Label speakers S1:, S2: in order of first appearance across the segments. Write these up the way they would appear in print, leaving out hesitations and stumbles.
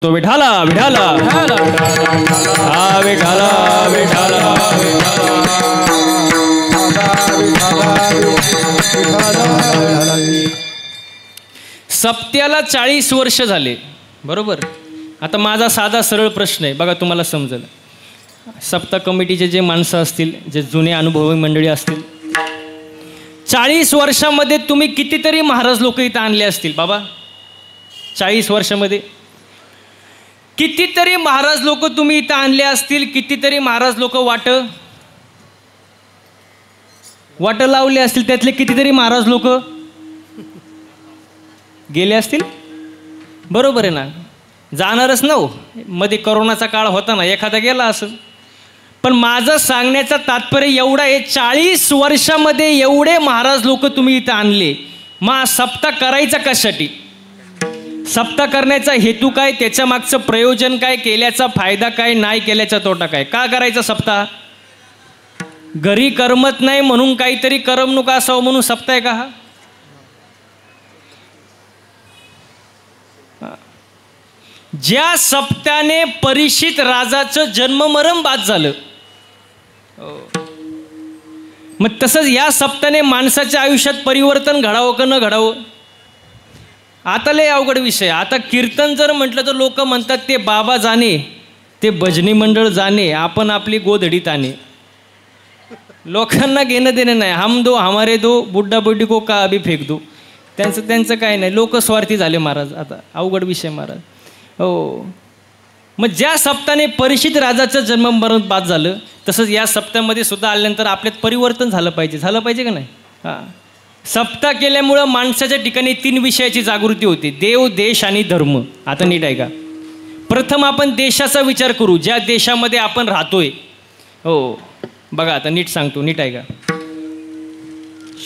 S1: तो विठाला विठाला हा विठाला विठाला सप्त्याला 40 वर्ष झाले बरोबर. आता माझा साधा सरळ प्रश्न आहे बघा, तुम्हाला समजेल. सप्ताह कमिटीचे जे माणसं असतील, जे जुने अनुभवी मंडळी असतील, 40 वर्षामध्ये तुम्ही कितीतरी महाराज लोक इथं आणले असतील बाबा. 40 वर्षामध्ये कितीतरी महाराज लोक तुम्ही इथं आणले असतील. कितीतरी महाराज लोक वाट लावले असतील. त्यातले कितीतरी महाराज लोक गेले असतील. बरोबर आहे ना, जाणारच ना हो. मध्ये करोनाचा काळ होता ना, एखादा गेला असेल. पण माझं सांगण्याचं तात्पर्य एवढं आहे, 40 वर्षामध्ये एवढे महाराज लोक तुम्ही इथं आणले. मग सप्ताह करायचा कशासाठी? सप्ताह करण्याचा हेतू काय? त्याच्या मागचं प्रयोजन काय? केल्याचा फायदा काय? नाही केल्याचा तोटा काय? का करायचा सप्ताह? घरी करमत नाही म्हणून काहीतरी करमणूक असावं म्हणून सप्ताह आहे का हा? ज्या सप्त्याने परीक्षित राजाचं जन्ममरण बाद झालं, मग तसंच या सप्त्याने माणसाच्या आयुष्यात परिवर्तन घडावं का न घडावं? आता लय अवघड विषय. आता कीर्तन जर म्हटलं तर लोक म्हणतात ते बाबा जाणे, ते भजनी मंडळ जाणे, आपण आपली गोधडीत आणे. लोकांना घेणं देणं नाही. हम दो हमारे दो, बुड्ढा बुड्ढी को का अभी फेक दो. त्यांचं काय नाही. लोक स्वार्थी झाले महाराज. आता अवघड विषय महाराज. हो, मग ज्या सप्त्याने परीक्षित राजाचं जन्ममरण बाद झालं, तसंच या सप्त्यामध्ये सुद्धा आल्यानंतर आपल्यात परिवर्तन झालं पाहिजे का नाही? हां, सप्ताह केल्यामुळं माणसाच्या ठिकाणी 3 विषयाची जागृती होते: देव, देश आणि धर्म. आता नीट आहे का? प्रथम आपण देशाचा विचार करू, ज्या देशामध्ये आपण राहतोय. हो बघा, आता नीट सांगतो, नीट आहे का?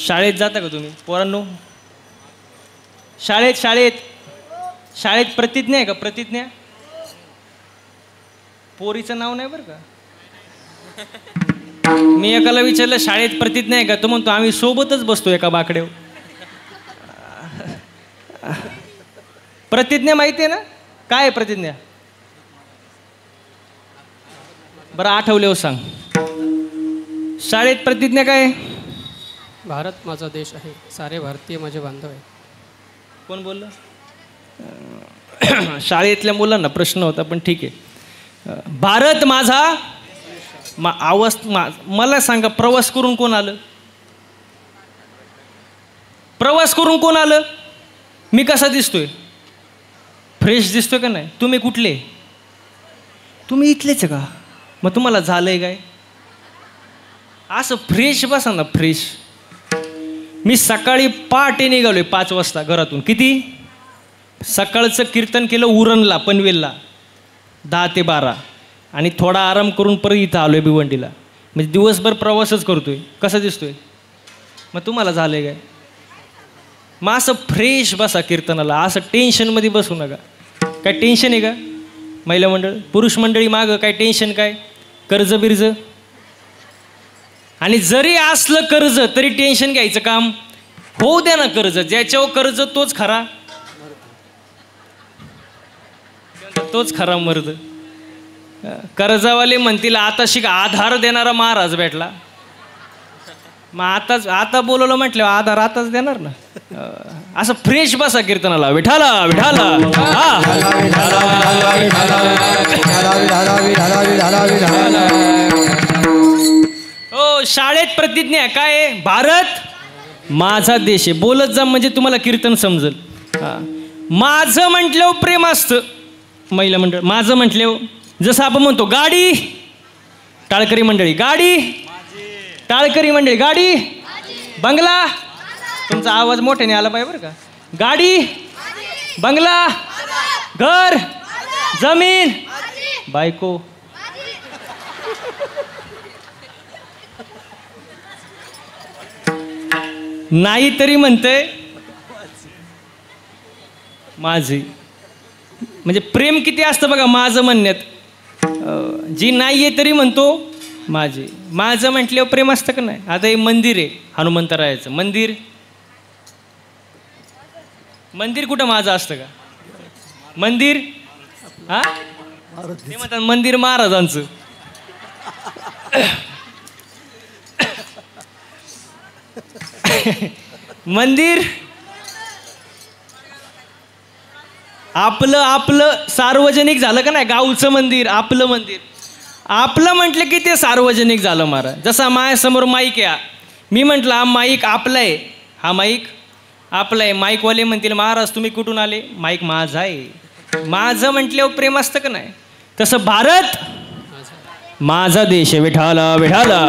S1: शाळेत जाता का तुम्ही पोरांनो? शाळेत प्रतिज्ञा आहे का? प्रतिज्ञा. पोरीचं नाव नाही बरं का. मी एकाला विचारलं शाळेत प्रतिज्ञा आहे का? तो म्हणतो आम्ही सोबतच बसतो एका बाकड्यावर. प्रतिज्ञा माहिती आहे ना? काय आहे प्रतिज्ञा? बरं आठवल्यावर सांग. शाळेत प्रतिज्ञा काय आहे?
S2: भारत माझा देश आहे, सारे भारतीय माझे बांधव आहे.
S1: कोण बोललं? शाळेतल्या मुलांना प्रश्न होता, पण ठीक आहे. भारत माझा मला सांगा, प्रवास करून कोण आलं? प्रवास करून कोण आलं? मी कसा दिसतोय? फ्रेश दिसतोय का नाही? तुम्ही कुठले? तुम्ही इथलेच का? मग तुम्हाला झालंय काय? असं फ्रेश बसा ना, फ्रेश. मी सकाळी पहाटे निघालोय 5 वाजता घरातून. किती? सकाळचं कीर्तन केलं उरणला, पनवेलला 10 ते 12, आणि थोडा आराम करून परत इथं आलोय भिवंडीला. म्हणजे दिवसभर प्रवासच करतोय. कसं दिसतोय? मग तुम्हाला झालंय काय? मग असं फ्रेश बसा कीर्तनाला. असं टेन्शनमध्ये बसू नका. काय टेन्शन आहे का? महिला मंडळ, पुरुष मंडळी मागं काय टेन्शन? काय कर्ज बिर्ज? आणि जरी असलं कर्ज तरी टेन्शन घ्यायचं काम? होऊ द्या ना कर्ज. ज्याच्यावर कर्ज तोच खरा मर्द. कर्जावाले म्हणतील आता शिक आधार देणारा महाराज भेटला. मग आता बोलवलं म्हटलं आधार आताच देणार ना. असं फ्रेश बसा कीर्तनाला. विठाला विठाला हो. शाळेत प्रतिज्ञा काय आहे? भारत माझा देश आहे. बोलत जा म्हणजे तुम्हाला कीर्तन समजेल. माझं म्हटल्यावर प्रेम असतं. महिला मंडळ माझं म्हटल्यावर, जसं आपण म्हणतो गाडी, टाळकरी मंडळी गाडी, टाळकरी मंडळी गाडी, बंगला. तुमचा आवाज मोठ्याने आला पाहिजे बरं का. गाडी, बंगला, घर, जमीन, बायको. नाही तरी म्हणते माझी. म्हणजे प्रेम किती असतं बघा माझं म्हणण्यात. जी नाही आहे तरी म्हणतो माझी. माझं म्हटल्यावर प्रेम असतं का नाही? आता हे मंदिर आहे हनुमंतरायाचं मंदिर. मंदिर कुठं माझं असतं का? मंदिर हा ते म्हणतात मंदिर महाराजांचं. मंदिर आपलं आपलं सार्वजनिक झालं का नाही. गावचं मंदिर आपलं मंदिर आपलं म्हटलं की ते सार्वजनिक झालं महाराज. जसा माझ्यासमोर माईक आहे, मी म्हटलं हा माईक आपला आहे, हा माईक आपला आहे. माईकवाले म्हणतील महाराज तुम्ही कुठून आले, माईक माझा आहे. माझं म्हटल्यावर प्रेम असतं का नाही. तसं भारत माझा देश आहे. विठाला विठाला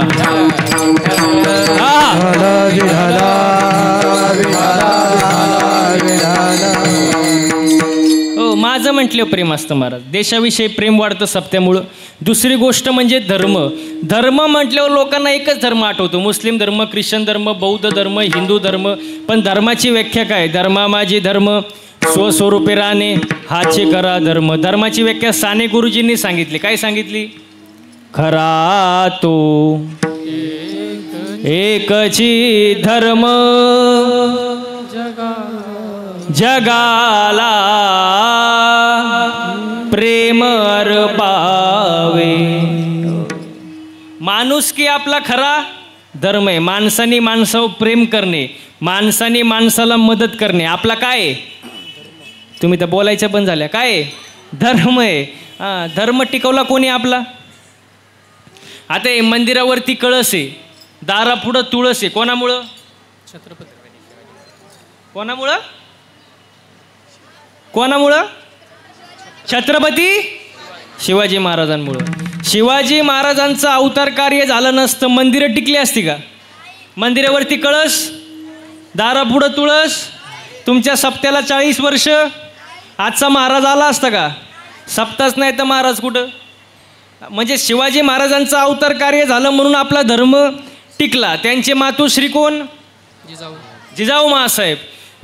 S1: हो माझं म्हटल्यावर प्रेम असतं महाराज. देशाविषयी प्रेम वाढतं सप्त्यामुळं. दुसरी गोष्ट म्हणजे धर्म. धर्म म्हटल्यावर लोकांना एकच धर्म आठवतो, मुस्लिम धर्म, ख्रिश्चन धर्म, बौद्ध धर्म, हिंदू धर्म. पण धर्माची व्याख्या काय. धर्मा माझी धर्म स्वस्वरूपे राहणे हाचे करा धर्म. धर्माची व्याख्या साने गुरुजींनी सांगितली. काय सांगितली. खरा तो एकची धर्म जगाला प्रेम अर्पावे. माणूस की आपला खरा धर्म आहे. माणसानी माणसावर प्रेम करणे, माणसानी माणसाला मदत करणे आपला काय. तुम्ही तर बोलायच्या पण झाल्या. काय धर्म आहे. हां धर्म टिकवला कोणी आपला. आता हे मंदिरावरती कळस आहे, दारापुढं तुळस आहे. कोणामुळं.
S2: छत्रपती.
S1: कोणामुळं. कोणामुळं. छत्रपती शिवाजी महाराजांमुळं. शिवाजी महाराजांचं अवतार कार्य झालं नसतं मंदिरं टिकली असती का. मंदिरावरती कळस, दारापुढं तुळस. तुमच्या सप्त्याला 40 वर्ष. आजचा महाराज आला असता का. सप्ताच नाही तर महाराज कुठं. म्हणजे शिवाजी महाराजांचं अवतार कार्य झालं म्हणून आपला धर्म टिकला. त्यांचे मातोश्री कोण. जिजाऊ माँसाहेब.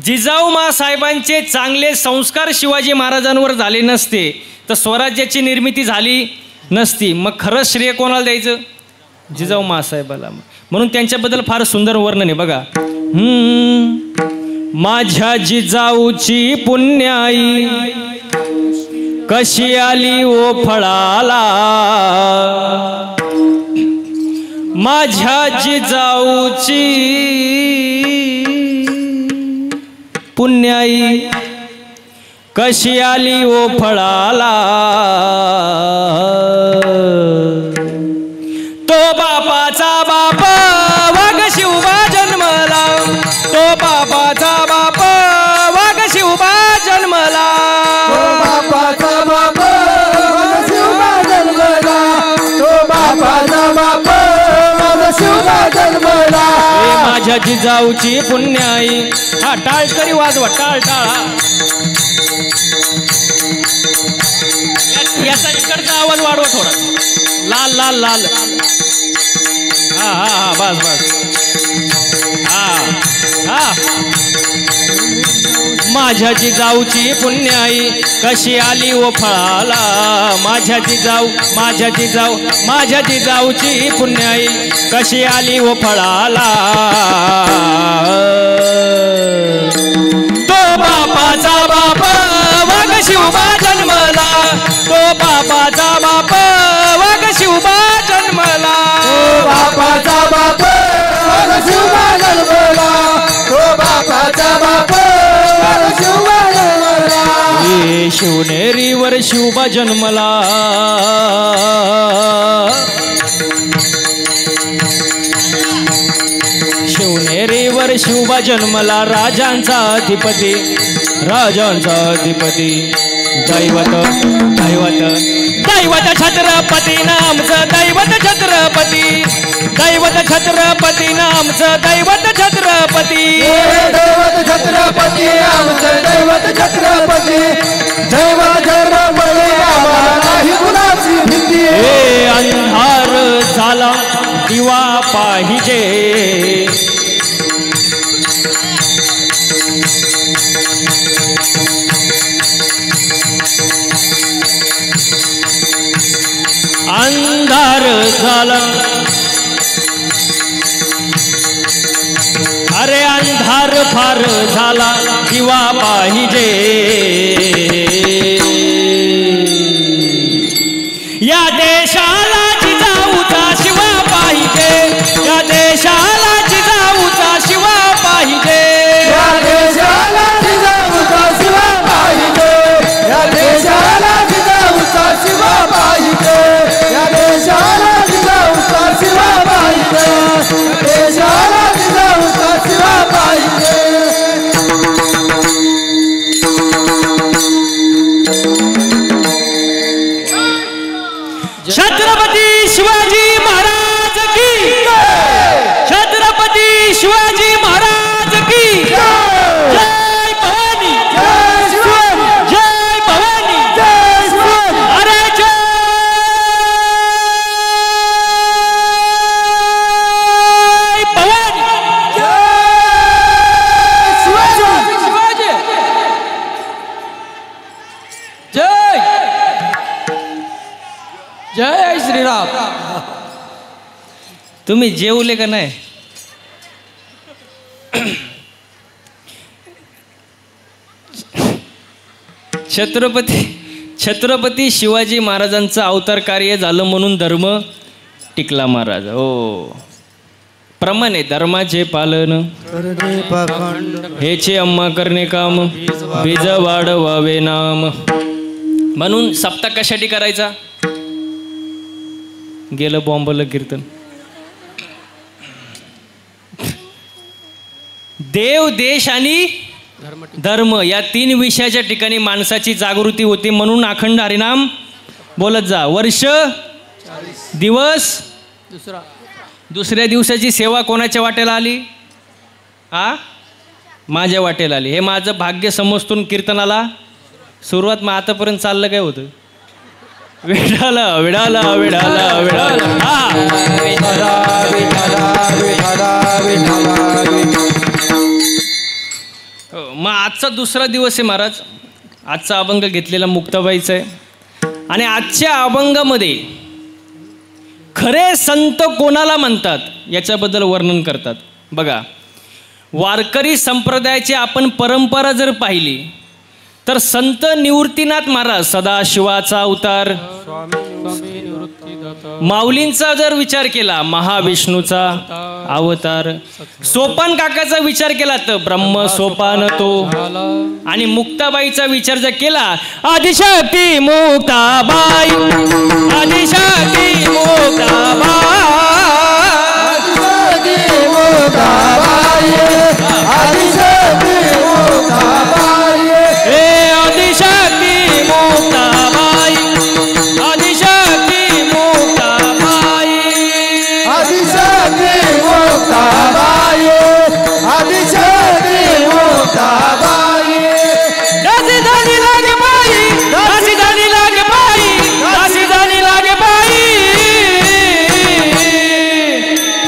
S1: जिजाऊ माँसाहेबांचे चांगले संस्कार शिवाजी महाराजांवर झाले नसते तर स्वराज्याची निर्मिती झाली नसती. मग खरं श्रेय कोणाला द्यायचं. जिजाऊ माँसाहेबाला. म्हणून त्यांच्याबद्दल फार सुंदर वर्णन आहे बघा. माझ्या जिजाऊची पुण्याई कशी आली ओ फळाला. माझ्या जिजाऊची पुण्याई कशी आली ओ फळाला. तो बापाचा बाप वाघ शिवबा जन्मला. तो बापाचा बाप वाघ शिवबा जन्मला.
S3: बापाचा बाप वाघ शिवबा जन्मला. तो बापाचा बाप वाघ शिवबा जन्मला.
S1: माझ्या जिजाऊची पुण्याई. हा टाळ तरी वाजवा. टाळ टाळा. याचा इकडचा आवाज वाढवा थोडा. लाल लाल लाल. हा हा हा बस बस. हा हा. माझ्या जिजाऊची पुण्याई कशी आली ओ फळाला. माझ्या जिजाऊ माझ्या जिजाऊ माझ्या जिजाऊची पुण्याई कशी आली ओ फळाला. तो बापाचा बाप वाघ शिवबा जन्मला. तो बापाचा बाप वाघ शिवबा जन्मला.
S3: तो बापाचा बाप वाघ शिवबा जन्मला. तो बापाचा बाप वाघ शिवबा जन्मला.
S1: शिवनेरीवर शिवबा जन्मला. शिवनेरीवर शिवबा जन्मला. राजांचा अधिपती राजांचा अधिपती. दैवत दैवत दैवत छत्रपती नामचं दैवत छत्रपती. दैवत छत्रपती नामचं दैवत छत्रपती.
S3: दैवत छत्रपती आमचं दैवत छत्रपती. दैवत छत्रपती आम्हाला नाही कुणाची भीती.
S1: हे अंधार झाला दिवा पाहिजे. अंधार झाला. अरे अंधार फार झाला दिवा पाहिजे.
S2: जय श्रीराम.
S1: तुम्ही जेवले का नाही? छत्रपती शिवाजी महाराजांचं अवतार कार्य झालं म्हणून धर्म टिकला महाराज. हो, प्रमाणे धर्माचे पालन हेचे अम्मा करणे काम, बीज वाढवावे नाम. म्हणून सप्ताह कशासाठी करायचा? गेलं बॉम्बलं कीर्तन. देव, देश आणि धर्म या 3 विषयाच्या ठिकाणी माणसाची जागृती होते. म्हणून अखंड हरिनाम बोलत जा. वर्ष, दिवस, दुसऱ्या दिवसाची सेवा कोणाच्या वाटेला आली? माझ्या वाटेला आली. हे माझं भाग्य समजतून कीर्तनाला सुरुवात. मग आतापर्यंत चाललं काय होतं? विठाला विडाला विडाला विडाला. मग आजचा दुसरा दिवस आहे महाराज. आजचा अभंग घेतलेला मुक्ताबाईचा आहे. आणि आजच्या अभंगामध्ये खरे संत कोणाला म्हणतात याच्याबद्दल वर्णन करतात. बघा, वारकरी संप्रदायाची आपण परंपरा जर पाहिली तर संत निवृत्तीनाथ महाराज सदाशिवाचा अवतार, माऊलींचा जर विचार केला महाविष्णूचा अवतार, सोपान काकाचा विचार केला तर ब्रह्म सोपान तो, आणि मुक्ताबाईचा विचार जर केला आदिशक्ती मुक्ताबाई, आदिशक्ती मुक्ताबाई, आदिशक्ती मुक्ताबाई, आदिशक्ती मुक्ताबाई, हे आदिशक्ती मुक्ताबाई, आदिशक्ती मुक्ताबाई, आदिशक्ती मुक्ताबाई, आदिशक्ती मुक्ताबाई. दासी झाली लागे बाई, दासी झाली लागे बाई, दासी झाली लागे बाई,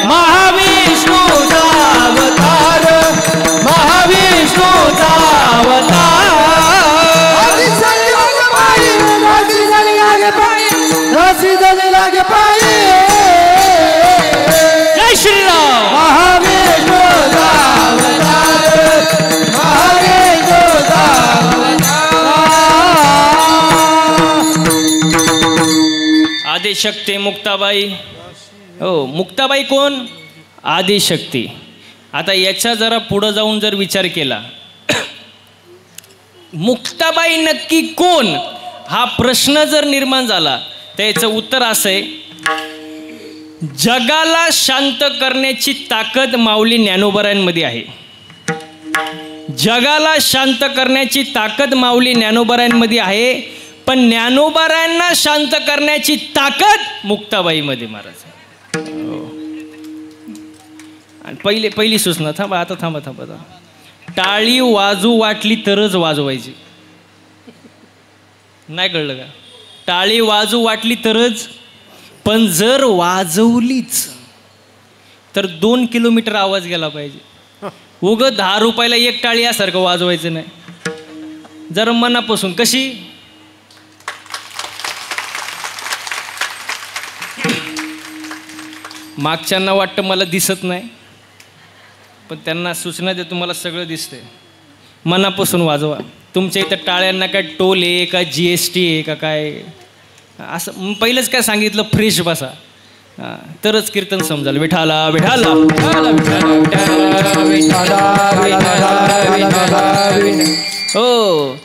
S1: महाविष्णूचा अवतार, महाविष्णूचा अवतार. जय श्रीराम. महाविष्णूचा अवतार, महाविष्णूचा अवतार. आदिशक्ती मुक्ताबाई. हो, मुक्ताबाई कोण? आदिशक्ती. आता याच्या जरा पुढं जाऊन जर विचार केला मुक्ताबाई नक्की कोण हा प्रश्न जर निर्माण झाला तर याचं उत्तर असं आहे, जगाला शांत करण्याची ताकद माऊली ज्ञानोबरांमध्ये आहे. जगाला शांत करण्याची ताकद माऊली ज्ञानोबरांमध्ये आहे, पण ज्ञानोबरांना शांत करण्याची ताकद मुक्ताबाईमध्ये महाराज. आणि पहिली सूचना थांबा, आता थांबा. टाळी वाजू वाटली तरच वाजवायची. नाही कळलं का? टाळी वाजू वाटली तरच, पण जर वाजवलीच तर 2 किलोमीटर आवाज गेला पाहिजे. उगं 10 रुपयाला एक टाळी यासारखं वाजवायचं नाही. जरा मनापासून कशी. मागच्यांना वाटतं मला दिसत नाही, पण त्यांना सूचना दे, तुम्हाला सगळं दिसतंय. मनापासून वाजवा. तुमच्या इथं टाळ्यांना काय टोल आहे का, GST आहे का काय, असं पहिलंच काय सांगितलं, फ्रेश बसा, तरच कीर्तन समजाल. विठाला विठाला. हो,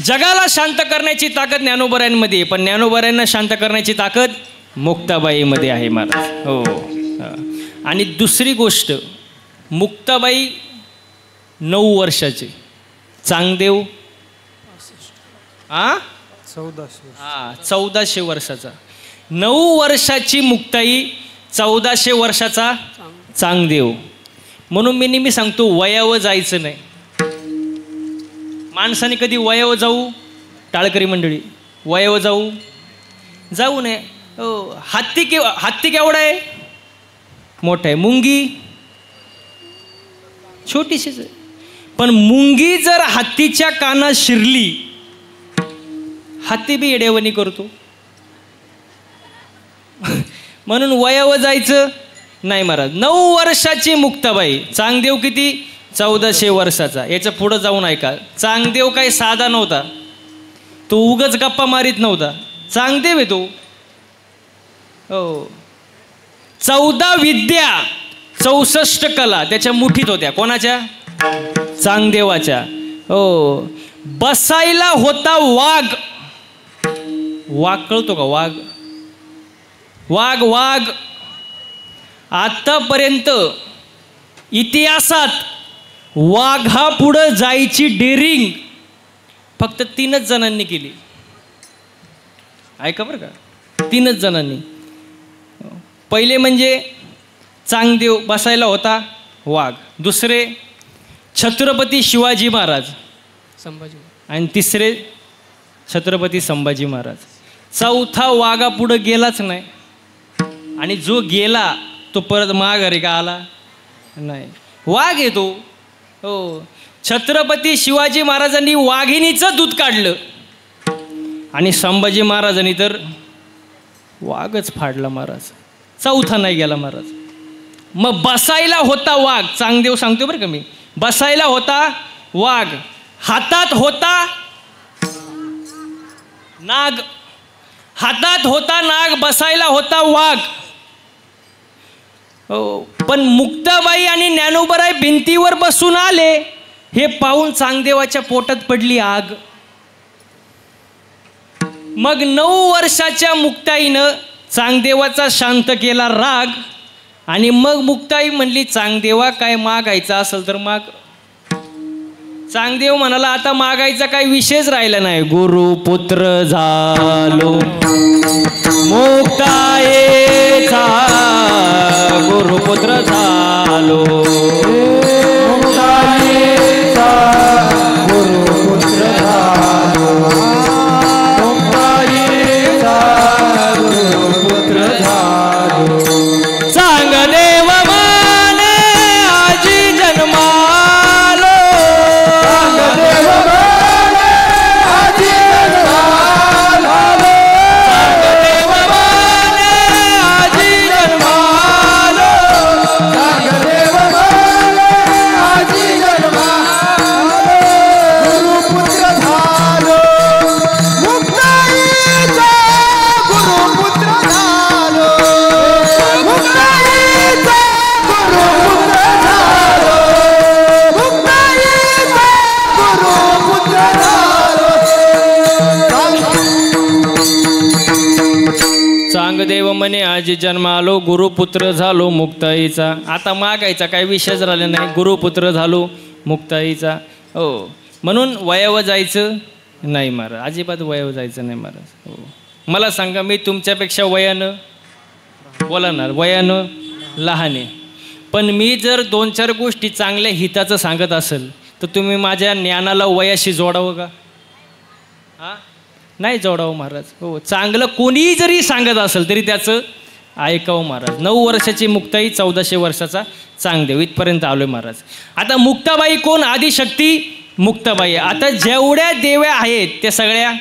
S1: जगाला शांत करण्याची ताकद ज्ञानोबरांमध्ये, पण ज्ञानोबरांना शांत करण्याची ताकद मुक्ताबाईमध्ये आहे महाराज. हो. आणि दुसरी गोष्ट, मुक्ताबाई 9 वर्षाचे, चांगदेव 1400 वर्षाचा. 9 वर्षाची मुक्ताई, 1400 वर्षाचा चांगदेव. म्हणून मी नेहमी सांगतो, वयावर जायचं नाही. माणसाने कधी वयावर जाऊ, टाळकरी मंडळी, वयावर जाऊ नये. हो, हत्ती केवढा आहे? मोठा आहे. मुंगी छोटीशीच आहे. पण मुंगी जर हत्तीच्या कानात शिरली, हत्ती बी येडेवणी करतो. म्हणून वयावर जायचं नाही महाराज. 9 वर्षाची मुक्ताबाई. चांगदेव किती? 1400 वर्षाचा. याच्या पुढं जाऊन ऐका. चांगदेव काही साधा नव्हता, तो उगच गप्पा मारीत नव्हता. चांगदेव आहे तो. हो, 14 विद्या 64 कला त्याच्या मुठीत होत्या. कोणाच्या? चांगदेवाच्या. हो, बसायला होता वाघ. वाघ कळतो का? वाघ वाघ वाघ. आतापर्यंत इतिहासात वाघापुढं जायची डेअरिंग फक्त 3च जणांनी केली. ऐका बरं का, 3च जणांनी. पहिले म्हणजे चांगदेव, बसायला होता वाघ. दुसरे छत्रपती शिवाजी महाराज,
S2: संभाजी.
S1: आणि तिसरे छत्रपती संभाजी महाराज. चौथा वाघापुढं गेलाच नाही. आणि जो गेला तो परत माघारी का आला नाही. वाघ येतो. हो, छत्रपती शिवाजी महाराजांनी वाघिणीचं दूध काढलं आणि संभाजी महाराजांनी तर वाघच फाडला महाराज. चौथा नाही गेला महाराज. मग बसायला होता वाघ. चांगदेव सांगतो बरं का मी. बसायला होता वाघ, हातात होता नाग. हातात होता नाग, बसायला होता वाघ. हो, पण मुक्ताबाई आणि ज्ञानोबाराय भिंतीवर बसून आले हे पाहून चांगदेवाच्या पोटात पडली आग. मग 9 वर्षाच्या मुक्ताईनं चांगदेवाचा शांत केला राग. आणि मग मुक्ताई म्हणली, चांगदेवा काय मागायचं असेल तर माग. चांगदेव म्हणाला, आता मागायचा काही विषयच राहिला नाही. गुरुपुत्र झालो मुक्ताईचा, गुरुपुत्र झालो
S3: मुक्ताईचा, गुरुपुत्र झालो मुक्ताईचा, गुरुपुत्र झालो.
S1: चांगदेव माने आजी जन्मालो,
S3: चांगदेव माने आजी जन्मालो,
S1: चांगदेव माने आजी जन्मालो,
S3: चांगदेव माने आजी जन्मालो, गुरुपुत्र झालो मुक्ताईचा, गुरुपुत्र झालो मुक्ताईचा, गुरुपुत्र झालो मुक्ताईचा, गुरुपुत्र झालो.
S1: चांगदेव म्हणे आजी जन्मालो, गुरुपुत्र झालो मुक्ताईचा. आता मागायचा काही विषयच राहिला नाही. गुरुपुत्र झालो मुक्ताईचा. हो, म्हणून वयावर जायचं नाही महाराज. अजिबात वयावर जायचं नाही महाराज. हो, मला सांगा, मी तुमच्यापेक्षा वयानं बोलणार, वयानं लहान आहे, पण मी जर 2-4 गोष्टी चांगल्या हिताचं सांगत असेल तर तुम्ही माझ्या ज्ञानाला वयाशी जोडावं का? हां, नाही जोडावं महाराज. हो, चांगलं कोणीही जरी सांगत असेल तरी त्याचं ऐकावं महाराज. 9 वर्षाची मुक्ताई, 1400 वर्षाचा चांगदेव. इथपर्यंत आलो आहे महाराज. आता मुक्ताबाई कोण? आदिशक्ती मुक्ताबाई. आता जेवढ्या देव्या आहेत त्या सगळ्या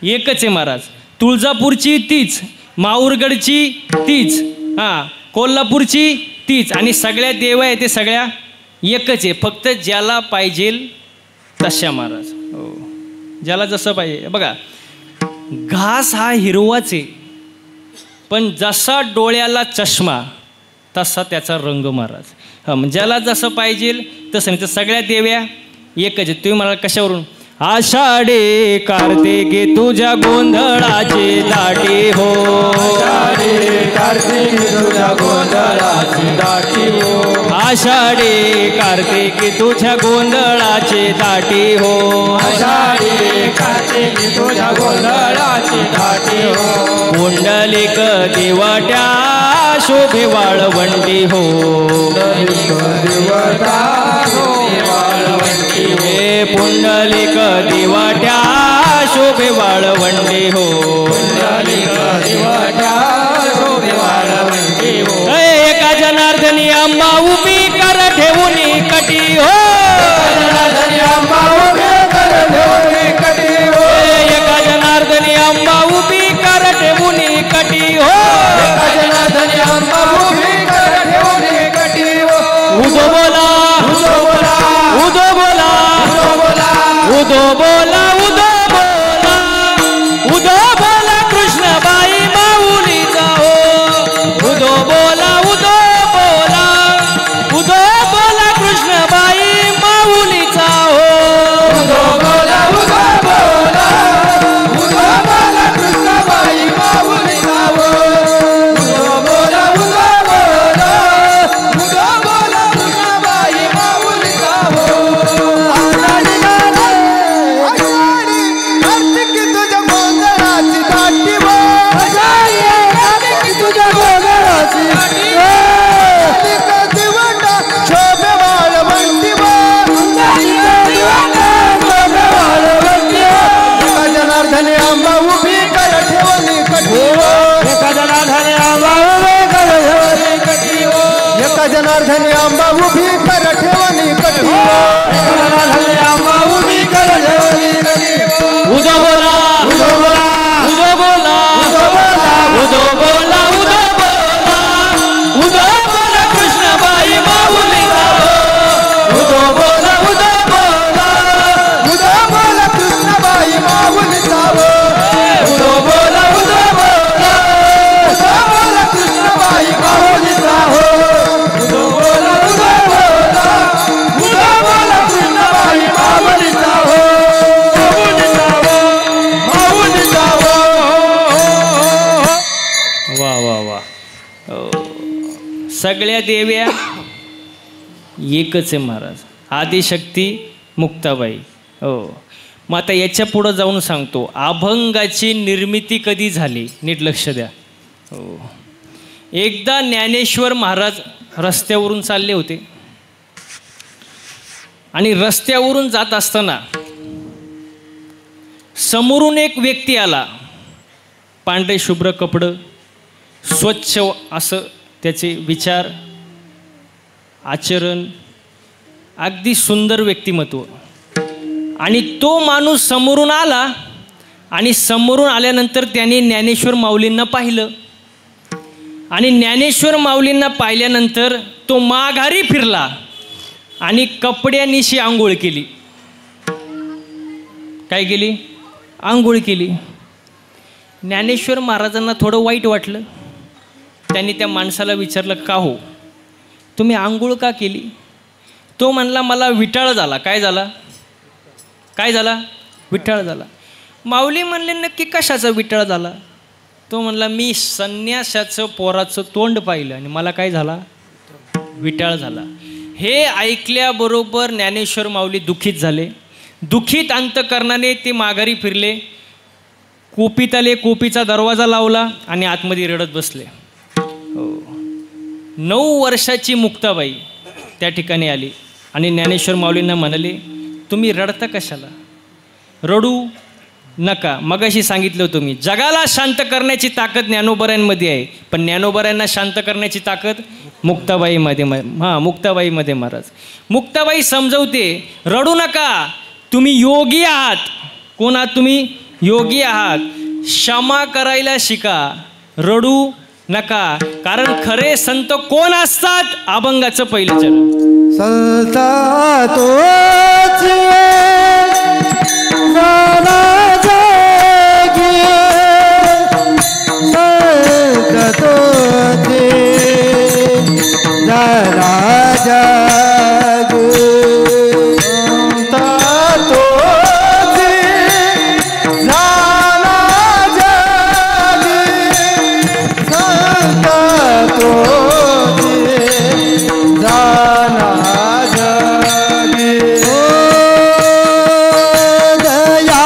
S1: एकच आहे महाराज. तुळजापूरची तीच, माहूरगडची तीच, हां, कोल्हापूरची तीच, आणि सगळ्या देव्या आहेत ते सगळ्या एकच आहे. फक्त ज्याला पाहिजे तशा महाराज. हो, ज्याला जसं पाहिजे. बघा, घास हा हिरवाच आहे, पण जसा डोळ्याला चष्मा तसा त्याचा रंग महाराज. हां, ज्याला जसं पाहिजे तसं. नाही तर सगळ्या देव्या एकच आहे. तुम्ही मला कशावरून? आषाढी कार्तिकी तुझ्या गोंधळाची दाटी हो,
S3: आषाढी कार्तिकी तुझ्या गोंधळाची दाटी हो,
S1: आषाढी कार्तिकी तुझ्या गोंधळाची दाटी हो,
S3: आषाढी कार्तिकी तुझ्या गोंधळाची दाटी हो.
S1: पुंडलिक दिवट्या शोभे वाळवंटी हो,
S3: दिवटा शोभे वाळवंटी हो,
S1: हे पुंडलिक दिवट्या शोभे वाळवंटी हो,
S3: पुंडलिक दिवटा शोभे वाळवंटी हो.
S1: एका जनार्दनी अंबा उभी कर ठेवून कटी हो,
S3: जनार्दनी अंबा उभी कर ठेवून कटी हो,
S1: एका जनार्दनी अंबा उभी कर ठेवून कटी हो
S3: जनार्दनी अंबा उभी कर ठेवली कटी हो
S1: उदो बोला
S3: उदो बोला
S1: उदो बोला
S3: उदो बोला
S1: उदो बोला उदो बोला उदो बोला कृष्णबाई माऊलीचा हो उदो बोला उदो बोला उदो बोला कृष्णबाई माऊलीचा हो
S3: उदो बोला उदो बोला उदो बोला कृष्णबाई माऊलीचा हो उदो बोला उदो बोला उदो बोला कृष्णबाई माऊलीचा हो कार्तिकी तुझ्या गोंधळाची दाटी हो कार्तिकी तुझ्या गोंधळाची दाटी दिवटा शोभे वाळवंटी हो एका जनार्दनी अंबा उभी कर ठेवली कटी हो एका जनार्दनी अंबा उभी कर ठेवली कटी हो एका जनार्दनी अंबा उभी कर ठेवली कटी हो एका जनार्दनी अंबा उभी कर ठेवली कटी हो
S1: उदो बोला
S3: उदो बोला
S1: उदो बोला
S3: उदो बोला
S1: उदो बोला उदो बोला उदो बोला कृष्णबाई माऊलीचा हो
S3: उदो बोला उदो बोला उदो बोला कृष्णबाई माऊलीचा हो उदो बोला उदो बोला उदो बोला कृष्णबाई माऊलीचा हो उदो बोला उदो बोला उदो बोला कृष्णबाई माऊलीचा हो माऊलीचा हो
S1: वा वा वा सगळ्या देव्या एकच आहे महाराज आदिशक्ती मुक्ताबाई हो मग आता याच्या पुढं जाऊन सांगतो अभंगाची निर्मिती कधी झाली नीट लक्ष द्या हो एकदा ज्ञानेश्वर महाराज रस्त्यावरून चालले होते आणि रस्त्यावरून जात असताना समोरून एक व्यक्ती आला पांढरे शुभ्र कपडं स्वच्छ असं त्याचे विचार आचरण अगदी सुंदर व्यक्तिमत्व आणि तो माणूस समोरून आला आणि समोरून आल्यानंतर त्याने ज्ञानेश्वर माऊलींना पाहिलं आणि ज्ञानेश्वर माऊलींना पाहिल्यानंतर तो माघारी फिरला आणि कपड्यानिशी आंघोळ केली काय केली आंघोळ केली ज्ञानेश्वर महाराजांना थोडं वाईट वाटलं त्यांनी त्या माणसाला विचारलं का हो तुम्ही आंघोळ का केली तो म्हणला मला विटाळ झाला काय झाला विटाळ झाला माऊली म्हणले नक्की कशाचा विटाळ झाला तो म्हणला मी संन्यासाचं पोराचं तोंड पाहिलं आणि मला काय झाला विटाळ झाला हे ऐकल्याबरोबर ज्ञानेश्वर माऊली दुःखित झाले दुःखित अंतकरणाने ते माघारी फिरले कोपीत आले कोपीचा दरवाजा लावला आणि आतमध्ये रडत बसले 9 वर्षाची मुक्ताबाई त्या ठिकाणी आली आणि ज्ञानेश्वर माऊलींना म्हणाले तुम्ही रडता कशाला रडू नका मगाशी सांगितलं होतं मी जगाला शांत करण्याची ताकद ज्ञानोबरांमध्ये आहे पण ज्ञानोबरांना शांत करण्याची ताकद मुक्ताबाईमध्ये मुक्ताबाईमध्ये महाराज मुक्ताबाई समजवते रडू नका तुम्ही योगी आहात कोण आहात तुम्ही योगी आहात क्षमा करायला शिका रडू नका कारण खरे संत कोण असतात अभंगाचं पहिलं चरण
S3: संता तोच झाला जगी संत तोच झाला जगी संता तोच झाला जगी संता तोच झाला जगी दया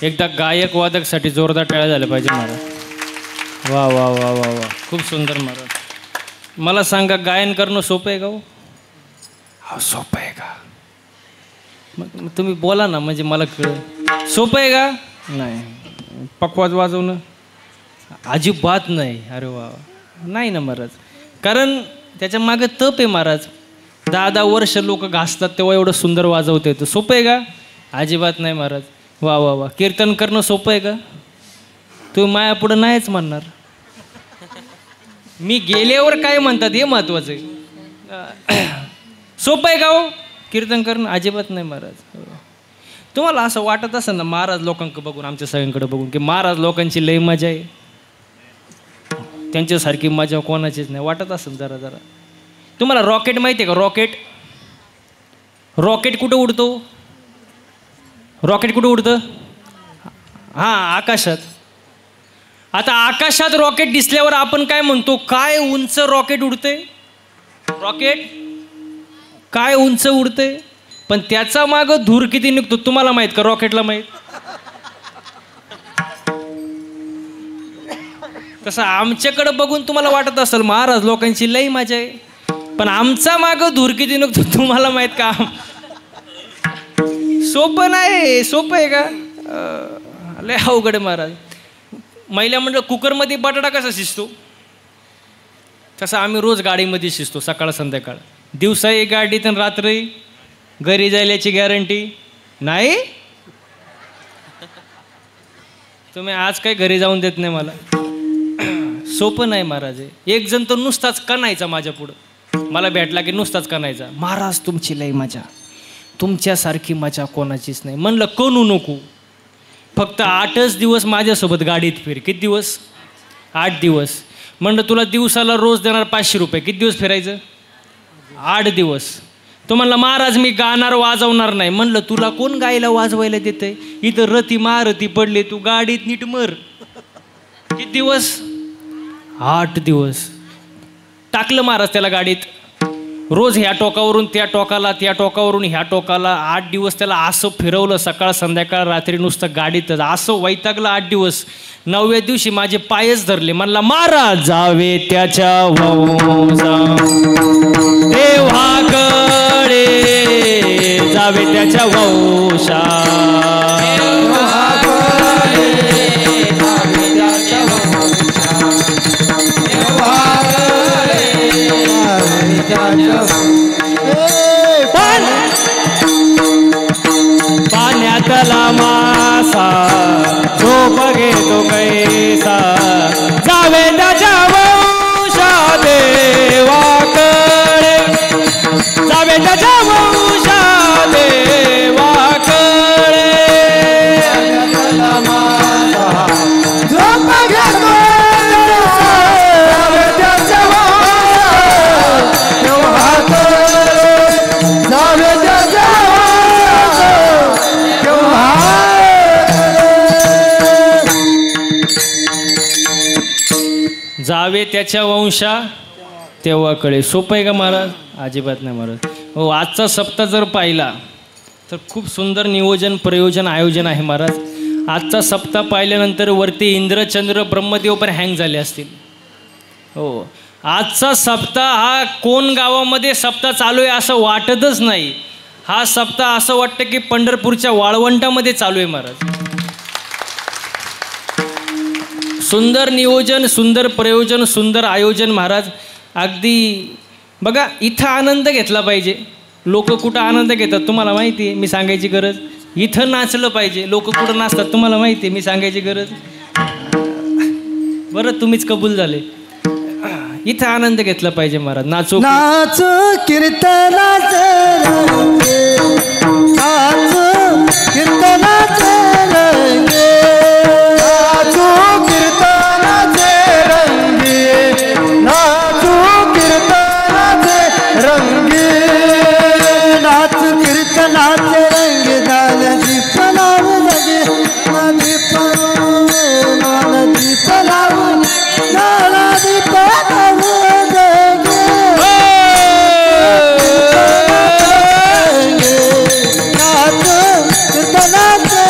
S1: एकदा गायक वादकसाठी जोरदार टाळ्या झाल्या पाहिजे महाराज. वा वा वा वा वा, खूप सुंदर महाराज. मला सांगा, गायन करणं सोपं आहे का हो? हा, सोपं आहे का? मग तुम्ही बोला ना, म्हणजे मला कळलं. सोपं आहे का? नाही. पकवाज वाजवणं अजिबात नाही. अरे वा, नाही ना महाराज. कारण त्याच्या मागे तप आहे महाराज. 10-10 वर्ष लोक घासतात तेव्हा एवढं सुंदर वाजवता येतं. सोपं आहे का? अजिबात नाही महाराज. वा वा वा. कीर्तन करणं सोपं आहे का? तुम्ही माया पुढं नाहीच म्हणणार. मी गेल्यावर काय म्हणतात हे महत्वाचं आहे. सोपं आहे का हो कीर्तन करणं? अजिबात नाही महाराज. तुम्हाला असं वाटत असेल ना महाराज लोकांकडे बघून, आमच्या सगळ्यांकडे बघून, की महाराज लोकांची लई मजा आहे, त्यांच्यासारखी मजा कोणाचीच नाही, वाटत असेल जरा जरा. तुम्हाला रॉकेट माहिती आहे का? रॉकेट रॉकेट कुठं उडतो? रॉकेट कुठं उडतं? हां, आकाशात. आता आकाशात रॉकेट दिसल्यावर आपण काय म्हणतो? काय उंच रॉकेट उडते. रॉकेट काय उंच उडते, पण त्याचा मागं धूर किती निघतो तुम्हाला माहित का? रॉकेटला माहित. तसं आमच्याकडे बघून तुम्हाला वाटत असेल महाराज लोकांची लई मजा आहे, पण आमचा मागं धूर किती निघतो तुम्हाला माहित का? सोपं नाही. सोपं आहे का? लय अवघड आहे महाराज. महिला मंडळ कुकरमध्ये बटाटा कसा शिजतो तसं आम्ही रोज गाडीमध्ये शिजतो, सकाळ संध्याकाळ. दिवसा एक गाडीत आणि रात्री घरी जायल्याची गॅरंटी नाही. तुम्ही आज काही घरी जाऊन देत नाही मला. सोपं नाही महाराज. एक जण तर नुसताच कणायचा माझ्या पुढं, मला भेटला की नुसताच कणायचा, महाराज तुमची लई मजा, तुमच्यासारखी मजा कोणाचीच नाही. म्हणलं कणू नको, फक्त 8च दिवस माझ्यासोबत गाडीत फिर. किती दिवस? 8 दिवस. म्हणलं तुला दिवसाला रोज देणार 500 रुपये. किती दिवस फिरायचं? 8 दिवस. तो म्हणला महाराज मी गाणार वाजवणार नाही. म्हणलं तुला कोण गायला वाजवायला देतंय? इथं रती मारती पडले, तू गाडीत नीट मर. किती दिवस? 8 दिवस. टाकलं महाराज त्याला गाडीत, रोज ह्या टोकावरून त्या टोकाला, त्या टोकावरून ह्या टोकाला. 8 दिवस त्याला असं फिरवलं, सकाळ संध्याकाळ रात्री नुसतं गाडीतच. असं वैतागलं 8 दिवस. 9व्या दिवशी माझे पायच धरले. म्हणला महाराज जावे त्याच्या वंशा देवाकडे, जावे त्याच्या वंशा. पाण्यातला मासा झोप घेतो कैसा, जावे त्याच्या वंशा देवाकडे, जावे त्याच्या वंशा देवाकडे. झोप घेतो जावे त्याच्या वंशा तेव्हाकडे. सोपं आहे का महाराज? अजिबात नाही महाराज. हो, आजचा सप्ताह जर पाहिला तर खूप सुंदर नियोजन, प्रयोजन, आयोजन आहे महाराज. आजचा सप्ताह पाहिल्यानंतर वरती इंद्र चंद्र ब्रह्मदेव पण हँग झाले असतील. हो, आजचा सप्ताह हा कोण गावामध्ये सप्ताह चालू आहे असं वाटतच नाही. हा सप्ताह असं वाटतं की पंढरपूरच्या वाळवंटामध्ये चालू आहे महाराज. सुंदर नियोजन, सुंदर प्रयोजन, सुंदर आयोजन महाराज. अगदी बघा, इथं आनंद घेतला पाहिजे. लोक कुठं आनंद घेतात तुम्हाला माहिती आहे, मी सांगायची गरज. इथं नाचलं पाहिजे. लोक कुठं नाचतात तुम्हाला माहिती आहे, मी सांगायची गरज. बरं तुम्हीच कबूल झाले. इथं आनंद घेतला पाहिजे महाराज. नाचो
S3: नाचो कीर्तनाचे रंगे, नाचो कीर्तनाचे रंगे, नाचो कीर्तनाचे रंगे, नाचो कीर्तनाचे रंगे, नाच कीर्तनाचे रंगे. नदी पलाव लगे, नदी पलाव, नदी पलाव, नदी पलाव लगे. नाच कीर्तनाचे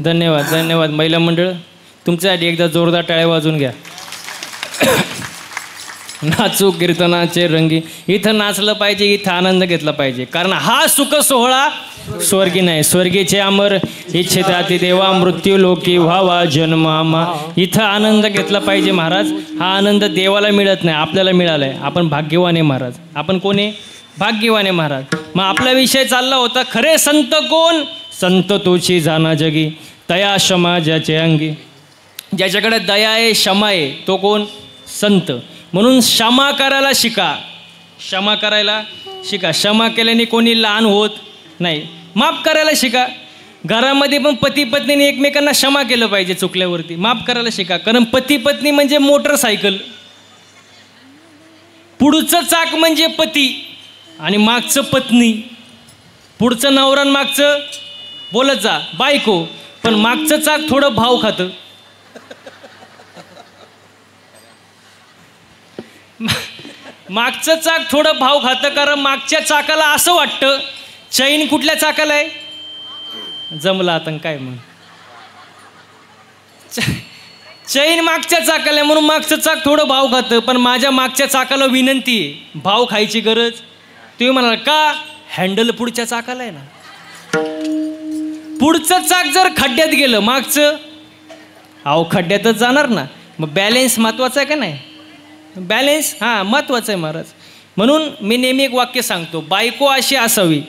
S1: धन्यवाद धन्यवाद महिला मंडळ, तुमच्यासाठी एकदा जोरदार टाळ्या वाजून घ्या. नाचू कीर्तनाचे रंगी. इथं नाचलं पाहिजे, इथं आनंद घेतला पाहिजे, कारण हा सुख सोहळा स्वर्गी नाही. स्वर्गीचे अमर इच्छिताती देवा मृत्यू लोकी व्हावा जन्म आम्हा. इथं आनंद घेतला पाहिजे महाराज. हा आनंद देवाला मिळत नाही, आपल्याला मिळाला आहे. आपण भाग्यवान आहे महाराज. आपण कोण आहे? भाग्यवान आहे महाराज. मग आपला विषय चालला होता, खरे संत कोण? संत तोची जाना जगी, दया क्षमा ज्याचे अंगी. ज्याच्याकडे दया आहे, क्षमा आहे, तो कोण? संत. म्हणून क्षमा करायला शिका. क्षमा करायला शिका. क्षमा केल्याने कोणी लहान होत नाही. माफ करायला शिका. घरामध्ये पण पती पत्नीने एकमेकांना क्षमा केलं पाहिजे चुकल्यावरती. माफ करायला शिका. कारण पती पत्नी म्हणजे मोटरसायकल. पुढचं चाक म्हणजे पती आणि मागचं पत्नी. पुढचं नवरा आणि मागचं बोलत जा बायको. पण मागचं चाक थोडं भाव खातं. मागचं चाक थोडं भाव खातं, कारण मागच्या चाकाला असं वाटतं चैन कुठल्या चाकाला आहे. जमला आता काय म्हणून, चैन मागच्या चाकाला आहे म्हणून मागचं चाक थोडं भाव खातं. पण माझ्या मागच्या चाकाला विनंती आहे, भाव खायची गरज. तुम्ही म्हणाल का? हँडल पुढच्या चाकाला आहे ना. पुढचं चाक जर खड्ड्यात गेलं, मागचं अहो खड्ड्यातच जाणार ना. मग बॅलेन्स महत्वाचा आहे का नाही? बॅलेन्स हां महत्त्वाचं आहे महाराज. म्हणून मी नेहमी एक वाक्य सांगतो, बायको अशी असावी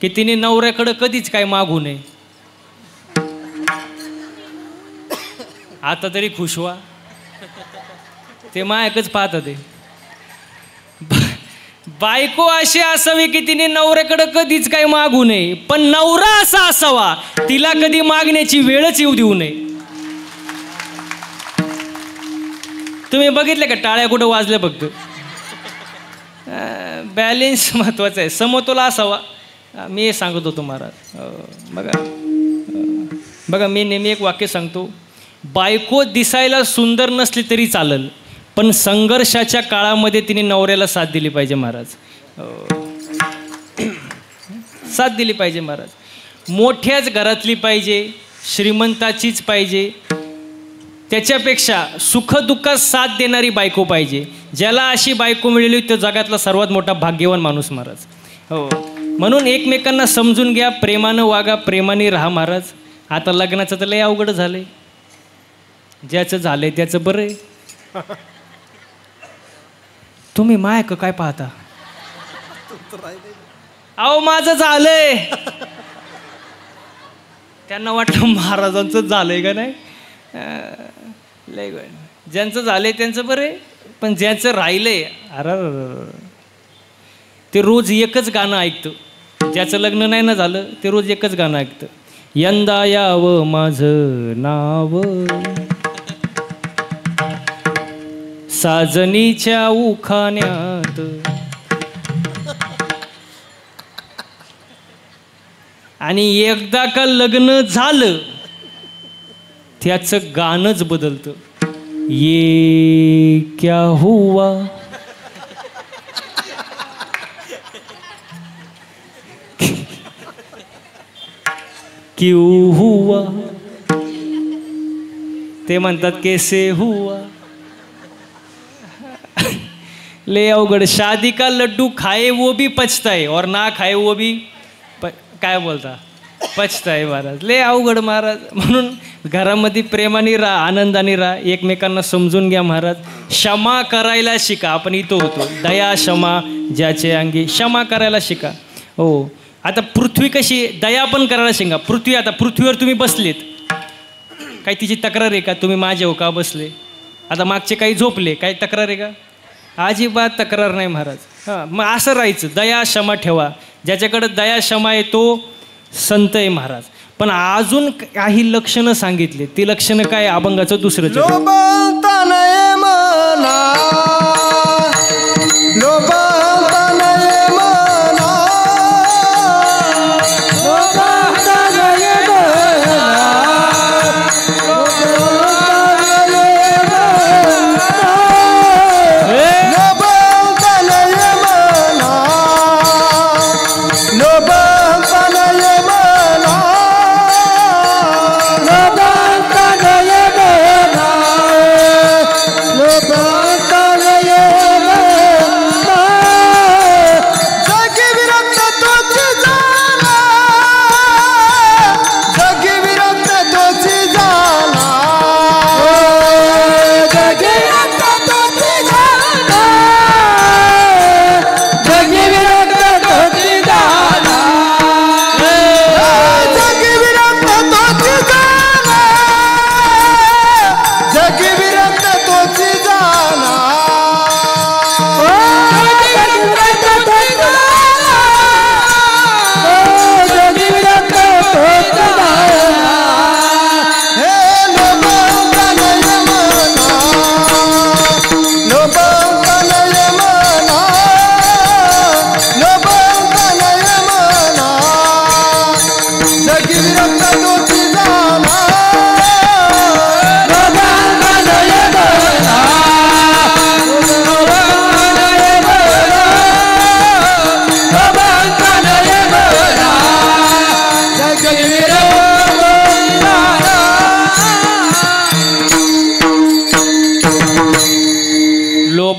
S1: की तिने नवऱ्याकडं कधीच काय मागू नये. आता तरी खुश व्हा, ते मायकच पाहतं ते. बायको अशी असावी की तिने नवऱ्याकडं कधीच काय मागू नये, पण नवरा असा असावा तिला कधी मागण्याची वेळच येऊ देऊ नये. तुम्ही बघितलं का टाळ्या कुठं वाजल्या? फक्त बॅलेन्स महत्त्वाचा आहे, समतोल असावा. मी सांगत होतो महाराज. बघा मी नेहमी एक वाक्य सांगतो, बायको दिसायला सुंदर नसली तरी चालेल, पण संघर्षाच्या काळामध्ये तिने नवऱ्याला साथ दिली पाहिजे महाराज. साथ दिली पाहिजे महाराज. मोठ्याच घरातली पाहिजे, श्रीमंताचीच पाहिजे, त्याच्यापेक्षा सुखदुःखात साथ देणारी बायको पाहिजे. ज्याला अशी बायको मिळाली तो जगातला सर्वात मोठा भाग्यवान माणूस महाराज. हो, म्हणून एकमेकांना समजून घ्या, प्रेमानं वागा, प्रेमाने राहा महाराज. आता लग्नाचं तर लय अवघड झालंय. ज्याचं झालंय त्याचं बरं आहे. तुम्ही मायक काय पाहता? अहो माझं झालंय. त्यांना वाटलं महाराजांचं झालंय का नाही. लय ज्यांचं झालंय त्यांचं बरं आहे, पण ज्याचं राहिलंय अरे ते रोज एकच गाणं ऐकतं. ज्याचं लग्न नाही ना झालं ते रोज एकच गाणं ऐकतं. यंदा यावं माझं नाव साजनीच्या उखाण्यात. आणि एकदा का लग्न झालं त्याचं गाणंच बदलतं. ये क्या हुआ, क्यों हुआ, ते म्हणतात कैसे हुआ. ले अवघड. शादी का लड्डू खाए वो भी पछताए और ना खाए वो भी काय बोलता पछताए महाराज. ले अवघड महाराज. म्हणून घरामध्ये प्रेमाने राहा, आनंदाने राहा, एकमेकांना समजून घ्या महाराज. क्षमा करायला शिका. आपण इथं होतो, दया क्षमा ज्याचे अंगी. क्षमा करायला शिका. हो, आता पृथ्वी कशी, दया पण करायला शिका. पृथ्वी, आता पृथ्वीवर तुम्ही बसलेत, काही तिची तक्रार आहे का? तुम्ही माझे हो का बसले? आता मागचे काही झोपले, काही तक्रार आहे का? अजिबात तक्रार नाही महाराज. हां, मग असं राहायचं. दया क्षमा ठेवा. ज्याच्याकडे दया क्षमा आहे तो संत आहे महाराज. पण अजून काही लक्षणं सांगितले. ती लक्षणं काय? अभंगाचं दुसरं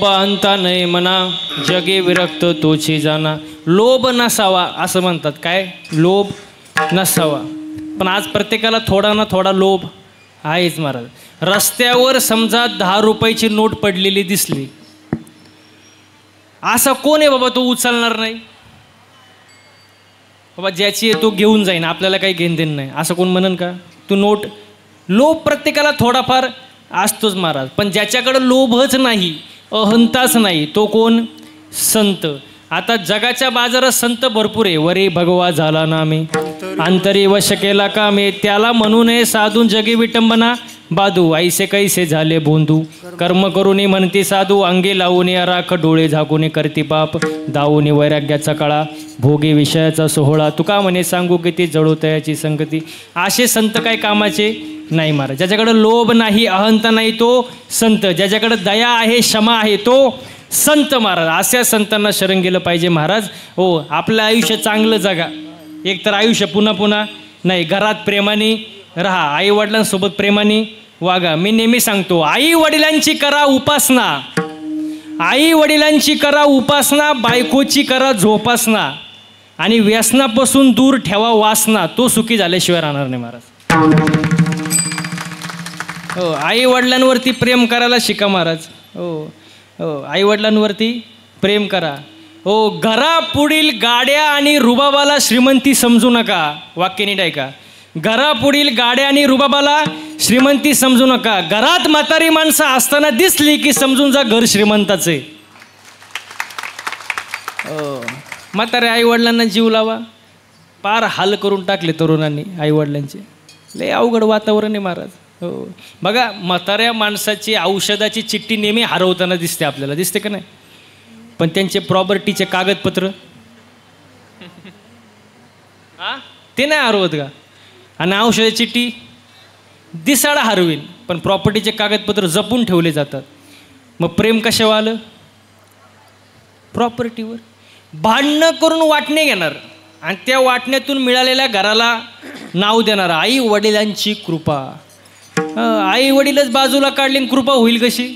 S1: लोभ अंता नाही म्हणा, जगे विरक्त तोची जाना. लोभ नसावा असं म्हणतात. काय? लोभ नसावा. पण आज प्रत्येकाला थोडा ना थोडा लोभ आहेच महाराज. रस्त्यावर समजा 10 रुपयाची नोट पडलेली दिसली, असा कोण आहे बाबा तो उचलणार नाही? बाबा ज्याची आहे तो घेऊन जाईन, आपल्याला काही घेण देण नाही, असं कोण म्हणन का? तू नोट. लोभ प्रत्येकाला थोडाफार असतोच महाराज. पण ज्याच्याकडं लोभच नाही, अहंताच नाही, तो कोण? संत. आता जगाच्या बाजारात संत भरपूर आहे. वरे भगवा झाला नामे, अंतरी वश केला कामे, त्याला म्हणू नये साधून जगी विटंबना बाधू. ऐसे कैसे झाले बोंधू, कर्म करूनी म्हणती साधू, अंगी लावून अराख, डोळे झाकून करती पाप, दावून वैराग्याचा काळा, भोगे विषयाचा सोहळा. तुका म्हणे सांगू किती जळोतयाची संगती. असे संत काय कामाचे नाही महाराज. ज्याच्याकडे लोभ नाही, अहंता नाही, तो संत. ज्याच्याकडे दया आहे, क्षमा आहे, तो संत महाराज. अशा संतांना शरण गेलं पाहिजे महाराज. हो, आपलं आयुष्य चांगलं जगा. एकतर आयुष्य पुन्हा पुन्हा नाही. घरात प्रेमाने राहा, आई वडिलांसोबत प्रेमाने वागा. मी नेहमी सांगतो, आई वडिलांची करा उपासना, आई वडिलांची करा उपासना, बायकोची करा जोपासना, आणि व्यसनापासून दूर ठेवा वासना. तो सुखी झाल्याशिवाय राहणार नाही महाराज. हो, आई वडिलांवरती प्रेम करायला शिका महाराज. हो हो, आई वडिलांवरती प्रेम करा. हो, घरापुढील गाड्या आणि रुबाबाला श्रीमंती समजू नका. वाक्य नीट आहे का? घरापुढील गाड्या आणि रुबाबाला श्रीमंती समजू नका. घरात म्हातारी माणसं असताना दिसली की समजून जा घर श्रीमंताचे. म्हाताऱ्या आई वडिलांना जीव लावा. पार हाल करून टाकले तरुणांनी आई वडिलांचे. लय अवघड वातावरण आहे महाराज. हो, बघा म्हाताऱ्या माणसाची औषधाची चिठ्ठी नेहमी हरवताना दिसते आपल्याला, दिसते का नाही? पण त्यांचे प्रॉपर्टीचे कागदपत्र ते नाही हरवत का? आणि औषधाची चिठ्ठी दिसाडा हरवेल, पण प्रॉपर्टीचे कागदपत्र जपून ठेवले जातात. मग प्रेम कशावर आलं? प्रॉपर्टीवर. भांडणं करून वाटणे घेणार आणि त्या वाटण्यातून मिळालेल्या घराला नाव देणार आई वडिलांची कृपा. आई वडीलच बाजूला काढली, कृपा होईल कशी?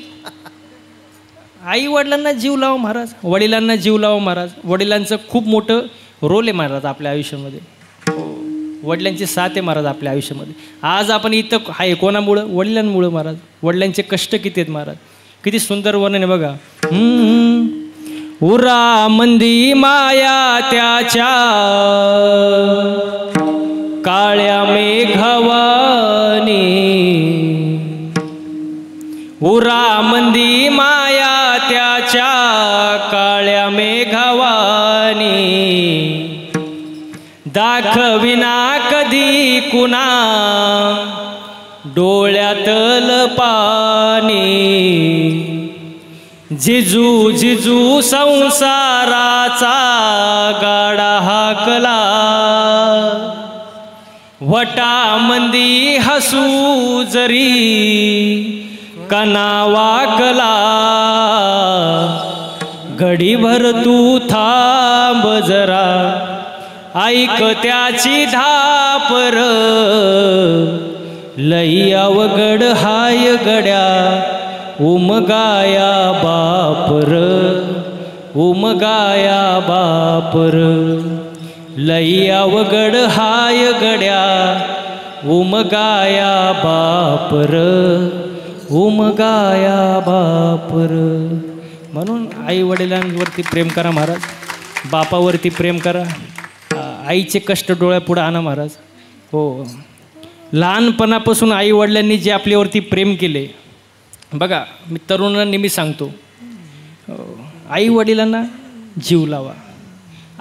S1: आई वडिलांना जीव लावा महाराज, वडिलांना जीव लावा महाराज. वडिलांचं खूप मोठं रोल आहे महाराज आपल्या आयुष्यामध्ये. वडिलांची साथ आहे महाराज आपल्या आयुष्यामध्ये. आज आपण इथं आहे कोणामुळं? वडिलांमुळं महाराज. वडिलांचे कष्ट किती आहेत महाराज. किती सुंदर वर्णन आहे बघा. उरा मंदी माया त्याच्या, काळ्या मेघवानी. उरा मंदी माया त्याच्या, काळ्या मेघवानी. दाखविना कधी कुणा डोळ्यातल पाणी. जिजू जिजू संसाराचा गाडा हाकला. वटामंदी हसू जरी कना वाकला. घडीभर तू थांब जरा, ऐक त्याची धापर. लई अवघड हाय गड्या, उमगाया बापर. उमगाया बापर. लई अवघड हाय गड्या, उमगाया बापर. उमगाया बापर. म्हणून आई वडिलांवरती प्रेम करा महाराज. बापावरती प्रेम करा. आईचे कष्ट डोळ्यापुढे आणा महाराज. हो, लहानपणापासून आई वडिलांनी जे आपल्यावरती प्रेम केले बघा. मी तरुणांना नेहमी सांगतो, आई वडिलांना जीव लावा.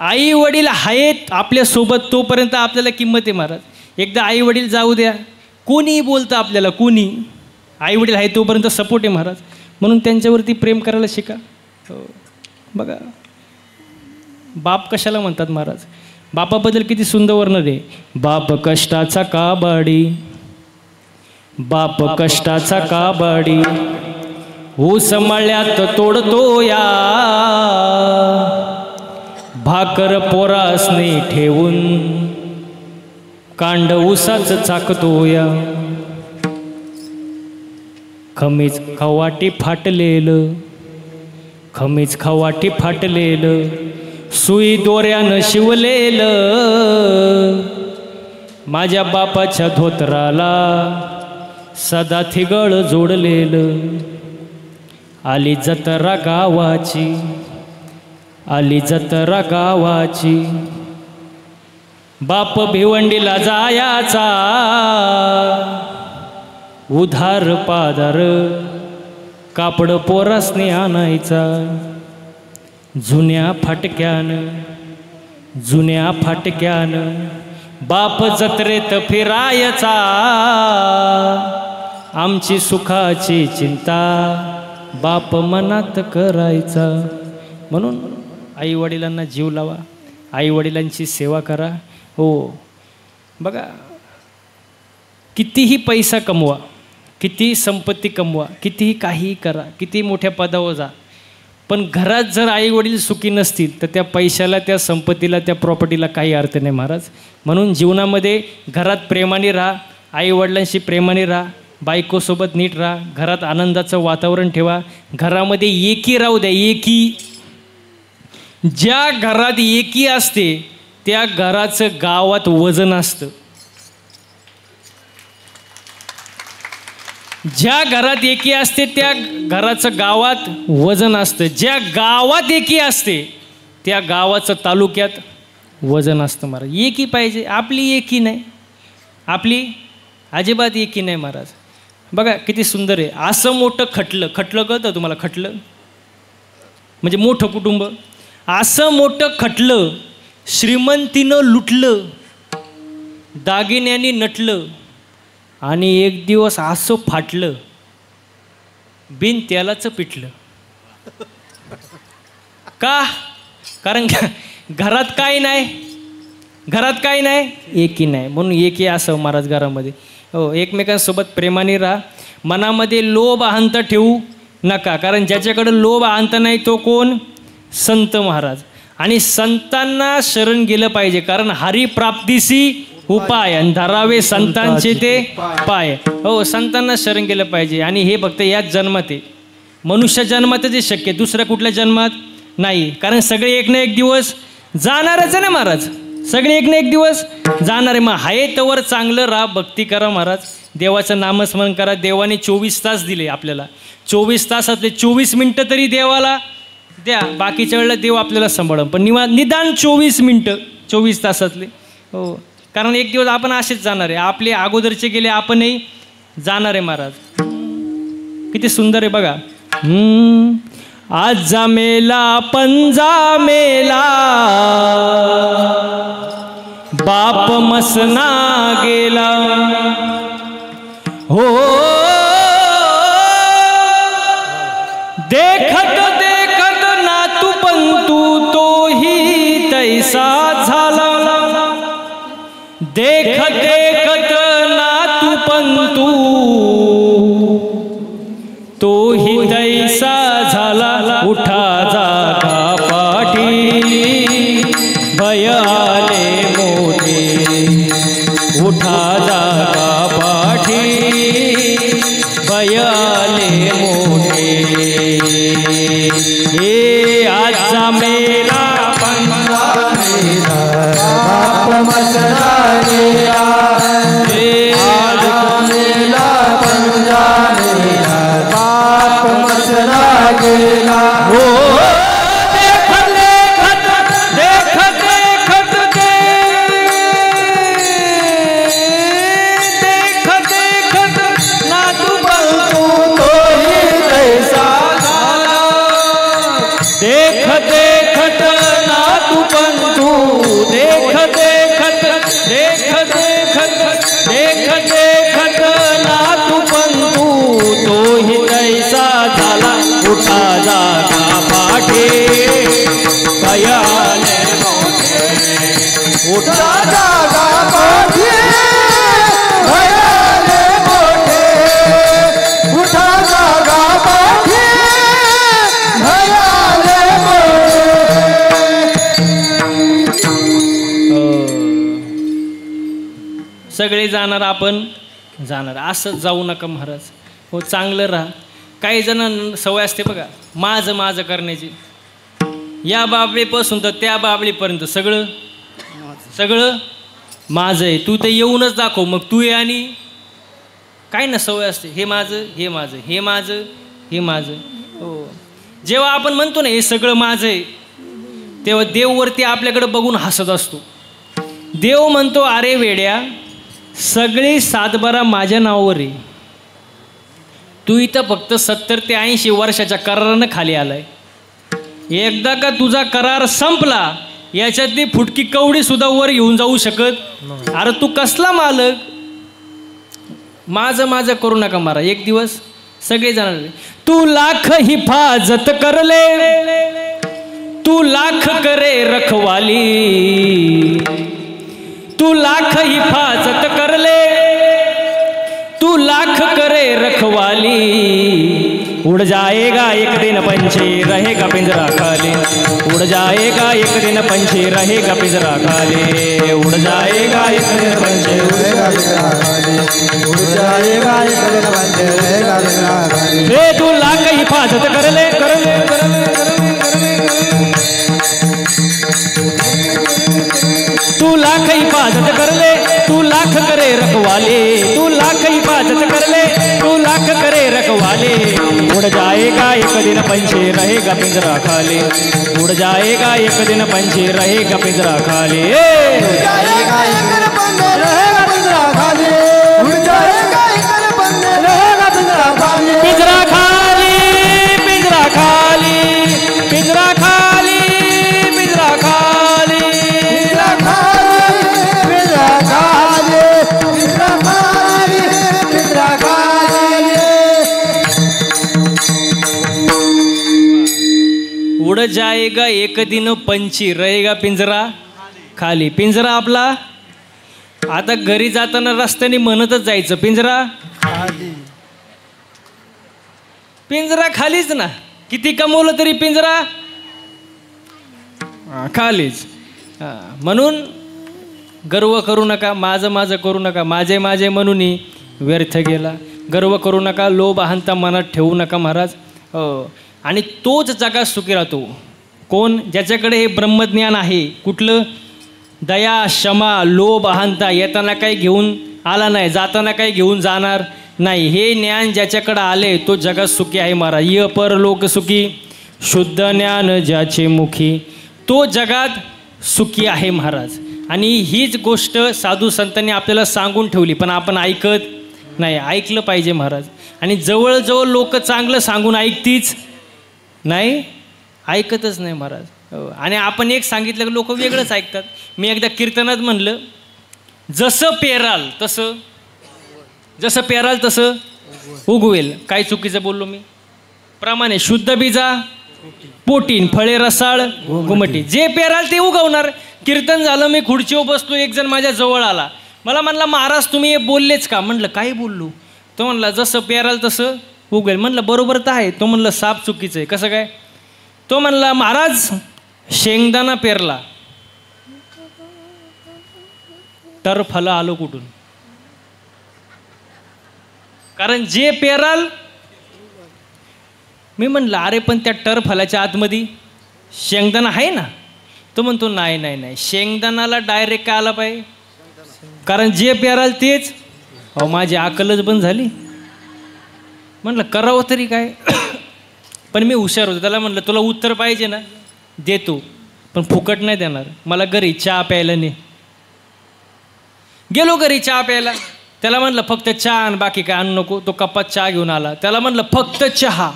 S1: आई वडील आहेत आपल्यासोबत तोपर्यंत आपल्याला किंमत आहे महाराज. एकदा आई वडील जाऊ द्या, कोणीही बोलतं आपल्याला, कोणी. आई वडील आहे तोपर्यंत सपोर्ट आहे महाराज. म्हणून त्यांच्यावरती प्रेम करायला शिका. हो बघा, बाप कशाला म्हणतात महाराज? बापाबद्दल किती सुंदर वर्णन आहे. बाप कष्टाचा काबाडी, बाप कष्टाचा काबाडी. ऊस मळ्यात तोडतो या, भाकर पोरासने ठेवून कांड ऊसाचं चाकतो या. खमीज खवाटी फाटलेलं खमीज खवाटी फाटलेलं, सुई दोऱ्यानं शिवलेलं, माझ्या बापाच्या धोतराला सदा थिगळ जोडलेलं. आली जत्रा गावाची, आली जत्रा गावाची, बाप भिवंडीला जायाचा, उधार पादार कापड पोरासने आणायचा. जुन्या फाटक्यानं बाप जत्रेत फिरायचा, आमची सुखाची चिंता बाप मनात करायचा. म्हणून आई वडिलांना जीव लावा, आई वडिलांची सेवा करा. हो बघा, कितीही पैसा कमवा, किती संपत्ती कमवा, कितीही काहीही करा, किती मोठ्या पदावर जा, पण घरात जर आई वडील सुखी नसतील तर त्या पैशाला, त्या संपत्तीला, त्या प्रॉपर्टीला काही अर्थ नाही महाराज. म्हणून जीवनामध्ये घरात प्रेमाने राहा, आई वडिलांशी प्रेमाने राहा, बायकोसोबत नीट राहा, घरात आनंदाचं वातावरण ठेवा, घरामध्ये एकी राहू द्या. एकी, ज्या घरात एकी असते त्या घराचं गावात वजन असतं. ज्या घरात एकी असते त्या घराचं गावात वजन असतं. ज्या गावात एकी असते त्या गावाचं तालुक्यात वजन असतं महाराज. एकी पाहिजे, आपली एकी नाही, आपली अजिबात एकी नाही महाराज. बघा किती सुंदर आहे. असं मोठं खटलं कळतं तुम्हाला? खटलं म्हणजे मोठं कुटुंब. असं मोठं खटलं श्रीमंतीनं लुटलं, दागिन्यांनी नटलं, आणि एक दिवस असं फाटलं, बिन तेलाचं पिटलं. का? कारण घरात काही नाही, घरात काही नाही, एकी नाही. म्हणून एकी असं महाराज घरामध्ये. हो, एकमेकांसोबत प्रेमाने राहा. मनामध्ये लोभ अहंता ठेवू नका, कारण ज्याच्याकडे लोभ अहंता नाही तो कोण? संत महाराज. आणि संतांना शरण गेलं पाहिजे, कारण हरिप्राप्तीसी उपाय आणि धरावे संतांचे ते पाय. हो, संतांना शरण गेलं पाहिजे. आणि हे फक्त याच जन्मात आहे, मनुष्य जन्मातच हे शक्य, दुसऱ्या कुठल्या जन्मात नाही. कारण सगळे एक ना एक दिवस जाणारच आहे ना महाराज, सगळे एक ना एक दिवस जाणार आहे. मग हाय तवर चांगलं राहा, भक्ती करा महाराज, देवाचं नामस्मरण करा. देवाने 24 तास दिले आपल्याला, 24 तासातले 24 मिनटं तरी देवाला द्या. बाकीच्या वेळेला देव आपल्याला सांभाळून, पण निदान 24 मिनटं 24 तासातले. हो, कारण एक दिवस आपण असेच जाणार आहे. आपले अगोदरचे गेले, आपणही जाणार आहे महाराज. किती सुंदर आहे बघा. आज जा मेला पंजा मेला, बाप मसना गेला. हो देखत देखत नातू पंतू तोही तैसा झाला. देखत देखत नातू पंतू तोही तैसा झाला. उठा जागा पाठी भय आले मोठे, उठा जागा पाठी भय आले मोठे. हे आजचा मेला पंजा मेला, बाप मसना गेला. हे आजचा मेला पंजा मेला, बाप मसना गेला. हो देखत देखत देखत देखत देखत नातू पंतू तोही तैसा झाला. देखत देखत नातू पंतू, देखत देखत देखत देखत देखत देखत नातू पंतू तोही तैसा झाला. उठा जागा पाठी भय आले मोठे, उठा जागा पाठी भय आले मोठे, उठा जागा पाठी भय आले मोठे. सगळे जाणार, आपण जाणार, असं जाऊ नका महाराज. हो, चांगलं राहा. काही जणांना सवय असते बघा माझं माझं करण्याची, या बाबळीपासून तर त्या बाबळीपर्यंत सगळं सगळं माझं आहे, तू तर येऊनच दाखव, मग तू ये आणि काय ना सवय असते हे माझं हे माझं हे माझं हे माझं. हो, जेव्हा आपण म्हणतो ना हे सगळं माझं आहे, तेव्हा देववरती आपल्याकडे बघून हसत असतो. देव म्हणतो अरे वेड्या, सगळी सातबारा माझ्या नावावर आहे, तू इथं फक्त 70 ते 80 वर्षाच्या करारानं खाली आलाय. एकदा का तुझा करार संपला, याच्यातली फुटकी कवडी सुद्धा वर घेऊन जाऊ शकत. अरे तू कसला मालक, माझं माझं करू नका मारा. एक दिवस सगळे जाणार, तू लाख हिफाजत करले, तू लाख करे रखवाली, तू लाख हिफाजत करले, तू लाख करे रखवाली, उड़ जाएगा एक दिन पंछी रहेगा पिंजरा खाली, उड़ जाएगा एक दिन पंछी रहेगा पिंजरा खाली, उड़ जाएगा एक दिन पंछी रहेगा पिंजरा खाली, उड़ जाएगा एक दिन पंछी रहेगा पिंजरा खाली. हे तू लाख हिफाजत कर ले, कर ले, कर ले, कर ले, कर ले, तू लाख हिफाजत कर ले, तू लाख करे रखवाले, तू लाख हिफाजत कर ले, तू लाख करे रखवाले, उड़ जाएगा एक दिन पंछी रहेगा पिंजरा खाली, उड़ जाएगा एक दिन पंछी रहेगा पिंजरा खाली, उड़ जाएगा एक दिन पंछी रहेगा पिंजरा खाली, उड़ जाएगा एक दिन पंछी रहेगा पिंजरा खाली, पिंजरा खाली, पिंजरा खाली, पिंजरा खाली, पिंजरा खाली, पिंजरा खाली, पिंजरा खाली, पिंजरा खाली, पिंजरा खाली. उड़ जाएगा एक दिन पंछी रहेगा पिंजरा खाली. पिंजरा आपला आता घरी जाताना रस्त्याने म्हणतच जायचं पिंजरा खाली, पिंजरा खालीच ना. किती कमवलं तरी पिंजरा खालीच. म्हणून गर्व करू नका, माझं माझं करू नका, माझे माझे म्हणून व्यर्थ गेला. गर्व करू नका, लोभ अहंता मनात ठेवू नका महाराज. आणि तोच जगात सुखी राहतो कोण, ज्याच्याकडे हे ब्रह्मज्ञान आहे. कुठलं, दया क्षमा लोभ अहंता येताना काही घेऊन आला नाही, जाताना काही घेऊन जाणार नाही. हे ज्ञान ज्याच्याकडे आले तो जगात सुखी आहे महाराज. य परलोक सुखी शुद्ध ज्ञान ज्याचे मुखी, तो जगात सुखी आहे महाराज. आणि हीच गोष्ट साधू संतांनी आपल्याला सांगून ठेवली, पण आपण ऐकत नाही. ऐकलं पाहिजे महाराज. आणि जवळजवळ लोक चांगलं सांगून ऐकतीच नाही, ऐकतच नाही महाराज. आणि आपण एक सांगितलं की लोक वेगळंच ऐकतात. मी एकदा कीर्तनात म्हणलं, जसं पेराल तसं, जसं पेराल तसं उगवेल. काय चुकीचं बोललो मी? प्रमाणे शुद्ध बीजा पोटीन, फळे रसाळ घुमटी. जे पेराल ते उगवणार. कीर्तन झालं, मी खुर्चीवर बसलो, एक जण माझ्या जवळ आला. मला म्हणला महाराज तुम्ही हे बोललेच का? म्हणलं काय बोललो? तो म्हणला जसं पेराल तसं उगवेल. म्हणलं बरोबर तर आहे. तो म्हणलं साप चुकीचं आहे. कसं काय? तो म्हणला महाराज शेंगदाणा पेरला, तर फलं आलो कुठून? कारण जे पेराल. मी म्हणलं अरे पण त्या फलाच्या आतमध्ये शेंगदाणा आहे ना. तो म्हणतो नाही नाही नाही, शेंगदाणाला डायरेक्ट काय आला पाहिजे? कारण जे पेराल तेच. अहो माझी अक्कलच बंद झाली. म्हणलं करावं तरी काय? पण मी हुशार होतो. त्याला म्हणलं तुला उत्तर पाहिजे ना, देतो, पण फुकट नाही देणार. मला घरी चहा प्यायला ने. गेलो घरी चहा प्यायला. त्याला म्हणलं फक्त चहा आण, बाकी काय आणू नको. तो कपात चहा घेऊन आला. त्याला म्हणलं फक्त चहा.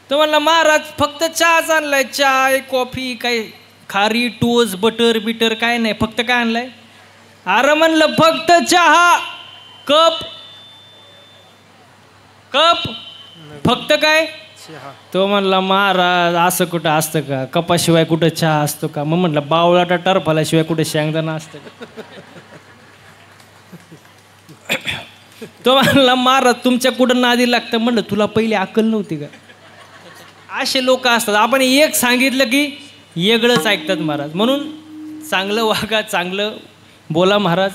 S1: तो म्हणला महाराज फक्त चहाच आणलाय. चहा कॉफी काय खारी टोस बटर बिटर काय नाही, फक्त काय आणलंय? अरे म्हणलं फक्त चहा, कप कप फक्त काय? तो म्हणला महाराज असं कुठं असतं का? कपाशिवाय कुठं चहा असतो का? मग म्हटलं बावळाटा टरफलाशिवाय कुठे शेंगदाणा असतं का? तो म्हणला महाराज तुमच्या कुठं नादी लागतं. म्हणलं तुला पहिली अक्कल नव्हती का? असे लोक असतात. आपण एक सांगितलं की वेगळंच ऐकतात महाराज. म्हणून चांगलं वागा, चांगलं बोला महाराज.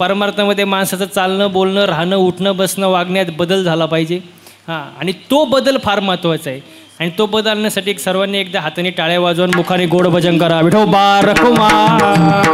S1: परमार्थामध्ये माणसाचं चालणं बोलणं राहणं उठणं बसणं वागण्यात बदल झाला पाहिजे. हां, आणि तो बदल फार महत्त्वाचा आहे. आणि तो बदलण्यासाठी सर्वांनी एकदा हाताने टाळ्या वाजवून मुखाने गोड भजन करा. विठोबा रखुमाई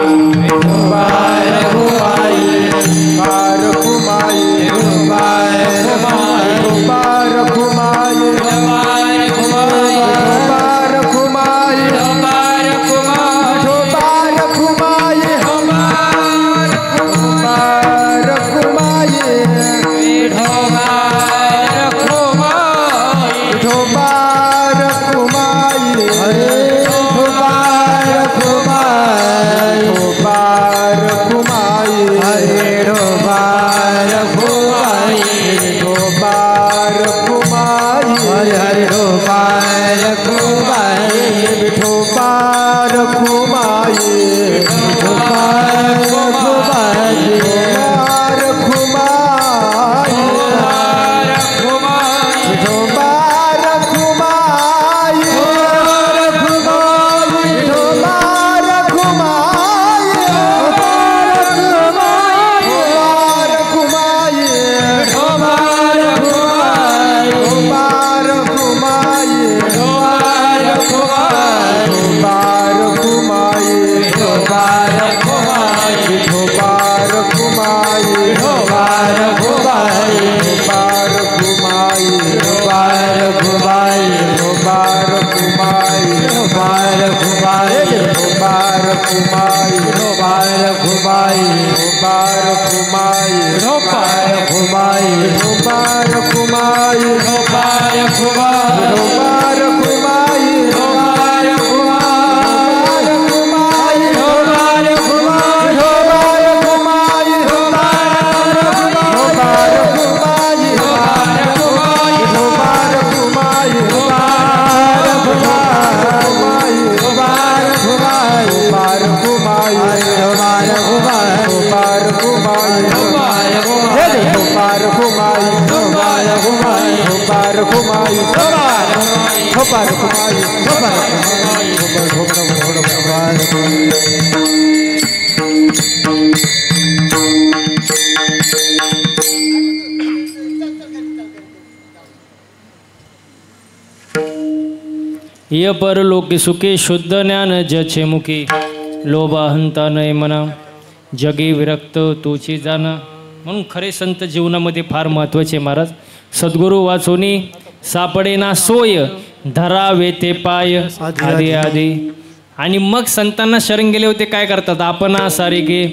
S1: य परलोकी सुखे शुद्ध ज्ञान जचे मुखी लोभा हंता नये मना जगी विरक्त तोची जाना. म्हणून खरे संत जीवनामध्ये फार महत्त्वाचे महाराज. सद्गुरू वाचोनी सापडे ना सोय धरावे ते पाय आधी आधी. आणि मग संतांना शरण गेले होते काय करतात आपण सारिके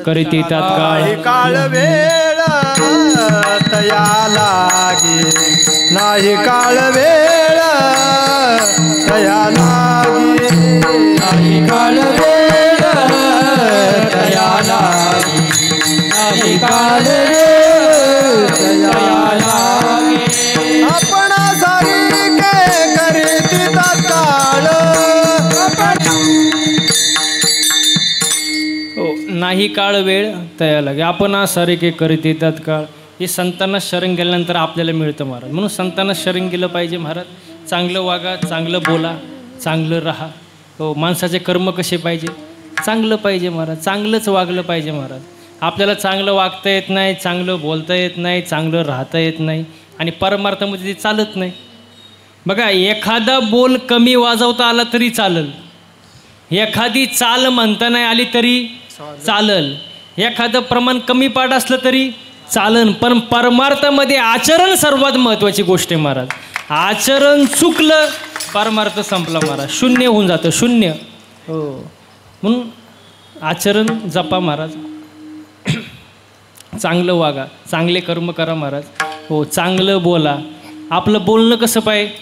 S1: करीती तात्काळ
S3: काळ वेळ तया लागे नाही काळ वेळ तया लागे नाही काळ वेळ तया लागे नाही काळ वेळ तया लागे. आपण सारिके करीती तात्काळ
S1: नाही काळ वेळ तया लागे आपण सारिके करीती तात्काळ. हे संतांना शरण गेल्यानंतर आपल्याला मिळतं महाराज. म्हणून संतांना शरण गेलं पाहिजे महाराज. चांगलं वागा चांगलं बोला चांगलं राहा. हो, माणसाचे कर्म कसे पाहिजे चांगलं पाहिजे महाराज. चांगलंच वागलं पाहिजे महाराज. आपल्याला चांगलं वागता येत नाही चांगलं बोलता येत नाही चांगलं राहता येत नाही आणि परमार्थामध्ये ते चालत नाही. बघा एखादा बोल कमी वाजवता आला तरी चालल. एखादी चाल म्हणता नाही आली तरी चालल. एखादं प्रमाण कमी पाठ असलं तरी चालन. पण परमार्थामध्ये आचरण सर्वात महत्त्वाची गोष्ट आहे महाराज. आचरण चुकलं परमार्थ संपला महाराज. शून्य होऊन जातं शून्य. हो, म्हणून आचरण जपा महाराज. चांगलं वागा चांगले कर्म करा महाराज. हो, चांगलं बोला. आपलं बोलणं कसं पाहिजे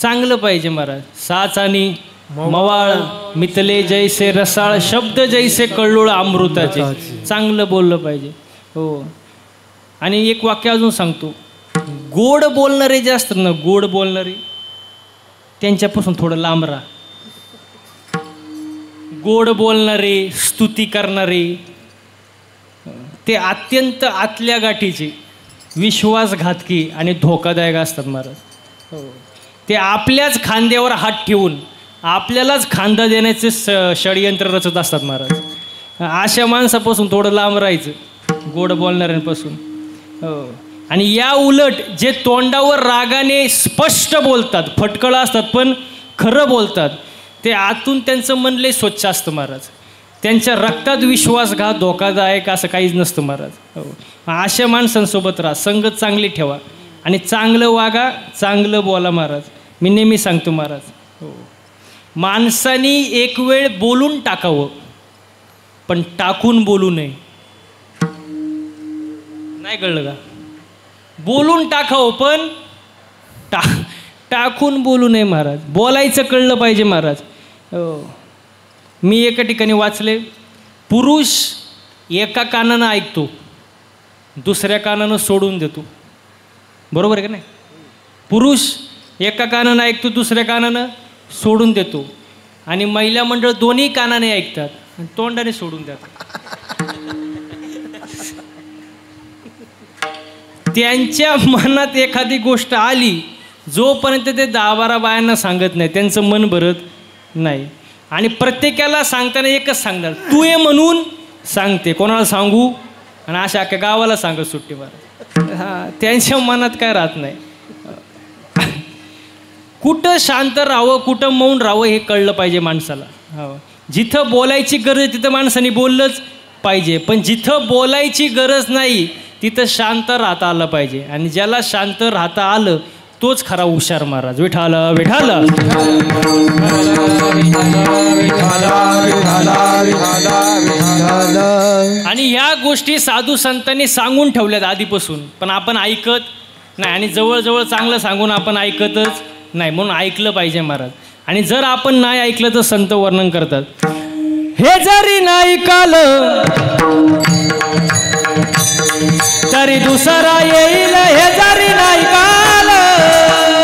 S1: चांगलं पाहिजे महाराज. साच आणि मवाळ मितले जैसे रसाळ शब्द जैसे कळलोळ अमृताचे. चांगलं बोललं पाहिजे. हो, आणि एक वाक्य अजून सांगतो. गोड बोलणारे जे असतात ना गोड बोलणारे त्यांच्यापासून थोडं लांब राहा. गोड बोलणारे स्तुती करणारे ते अत्यंत आतल्या गाठीचे विश्वासघातकी आणि धोकादायक असतात महाराज. हो, ते आपल्याच खांद्यावर हात ठेवून आपल्यालाच खांदा देण्याचे षडयंत्र रचत असतात महाराज. अशा माणसापासून थोडं लांब राहायचं, गोड बोलणाऱ्यांपासून. हो. आणि या उलट जे तोंडावर रागाने स्पष्ट बोलतात, फटकळ असतात पण खरं बोलतात, ते आतून त्यांचं मन लय स्वच्छ असतं महाराज. त्यांच्या रक्तात विश्वासघात धोकादायक असं काहीच नसतं महाराज. हो. अशा माणसांसोबत राहा, संगत चांगली ठेवा आणि चांगलं वागा, चांगलं बोला महाराज. मी नेहमी सांगतो महाराज. हो. माणसानी एक वेळ बोलून टाकावं पण टाकून बोलू नये. नाही कळलं का? बोलून टाकावं पण टाकून बोलू नये महाराज. बोलायचं कळलं पाहिजे महाराज. हो. मी एका ठिकाणी वाचले, पुरुष एका कानानं ऐकतो, दुसऱ्या कानानं सोडून देतो. बरोबर आहे का नाही? पुरुष एका कानानं ऐकतो, दुसऱ्या कानानं सोडून देतो. आणि महिला मंडळ दोन्ही कानाने ऐकतात आणि तोंडाने सोडून देतात. त्यांच्या मनात एखादी गोष्ट आली, जोपर्यंत ते 10-12 बायांना सांगत नाही त्यांचं मन भरत नाही. आणि प्रत्येकाला सांगताना एकच सांगणार, तू ये म्हणून सांगते, कोणाला सांगू, आणि अशा अख्ख्या गावाला सांगत सुट्टी मारा. हां, त्यांच्या मनात काय राहत नाही. कुठं शांत राहावं, कुठं मौन राहावं हे कळलं पाहिजे माणसाला. हो. जिथं बोलायची गरज तिथं माणसाने बोललंच पाहिजे, पण जिथं बोलायची गरज नाही तिथं शांत राहता आलं पाहिजे. आणि ज्याला शांत राहता आलं तोच खरा हुशार महाराज. विठाल विठाल. आणि ह्या गोष्टी साधू संतांनी सांगून ठेवल्यात आधीपासून, पण आपण ऐकत नाही. आणि जवळजवळ चांगलं सांगून आपण ऐकतच नाही, म्हणून ऐकलं पाहिजे महाराज. आणि जर आपण नाही ऐकलं तर संत वर्णन करतात, हे जरी नाही ऐकलं तरी दुसरा येईल, हे जरी नाही ऐकलं,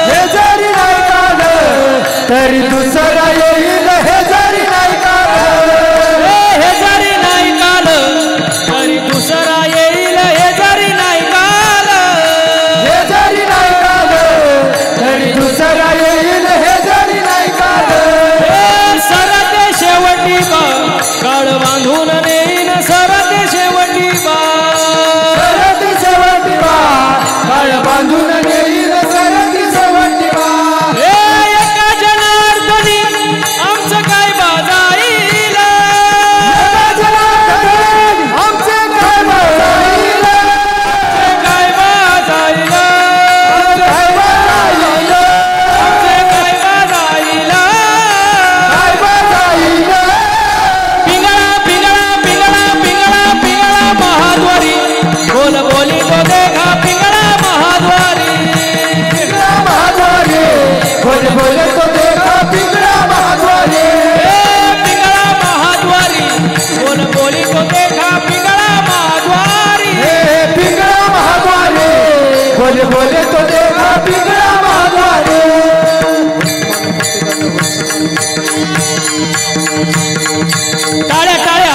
S3: हे जरी नाही ऐकलं तरी दुसरा येईल, हे जरी नाही ऐकलं,
S1: हे जरी नाही ऐकलं तरी दुसरा येईल, हे जरी नाही ऐकलं,
S3: हे जरी नाही ऐकलं तरी दुसरा येईल, हे जरी नाही ऐकलं.
S1: सरते शेवटी बा काळ बांधून नेईन, सरते शेवटी बा,
S3: सरती शेवटी बा काळ बांधून नेईल, सरती शेवटी बा.
S1: एका जनार्दनी आमचं काय बाजाईल,
S3: आमचे काय बाजाईल,
S1: काय बाजाईल,
S3: काय बाजाईल,
S1: आमचे काय बाजाईल.
S3: काय बाजाईल.
S1: पिंगळा पिंगळा पिंगळा पिंगळा पिंगळा महाद्वारी, बोल बोली तो देखा पिंगळा महाद्वारी.
S3: पिंगळा महाद्वारी, बोल बोल तो देखा पिंगळा महाद्वारी.
S1: पिंगळा महाद्वारी, बोल बोली तो देखा पिंगळा महाद्वारी.
S3: पिंगळा महाद्वारी, बोल बोल तो देखा पिंगळा महाद्वारी.
S1: टाळ्या टाळ्या.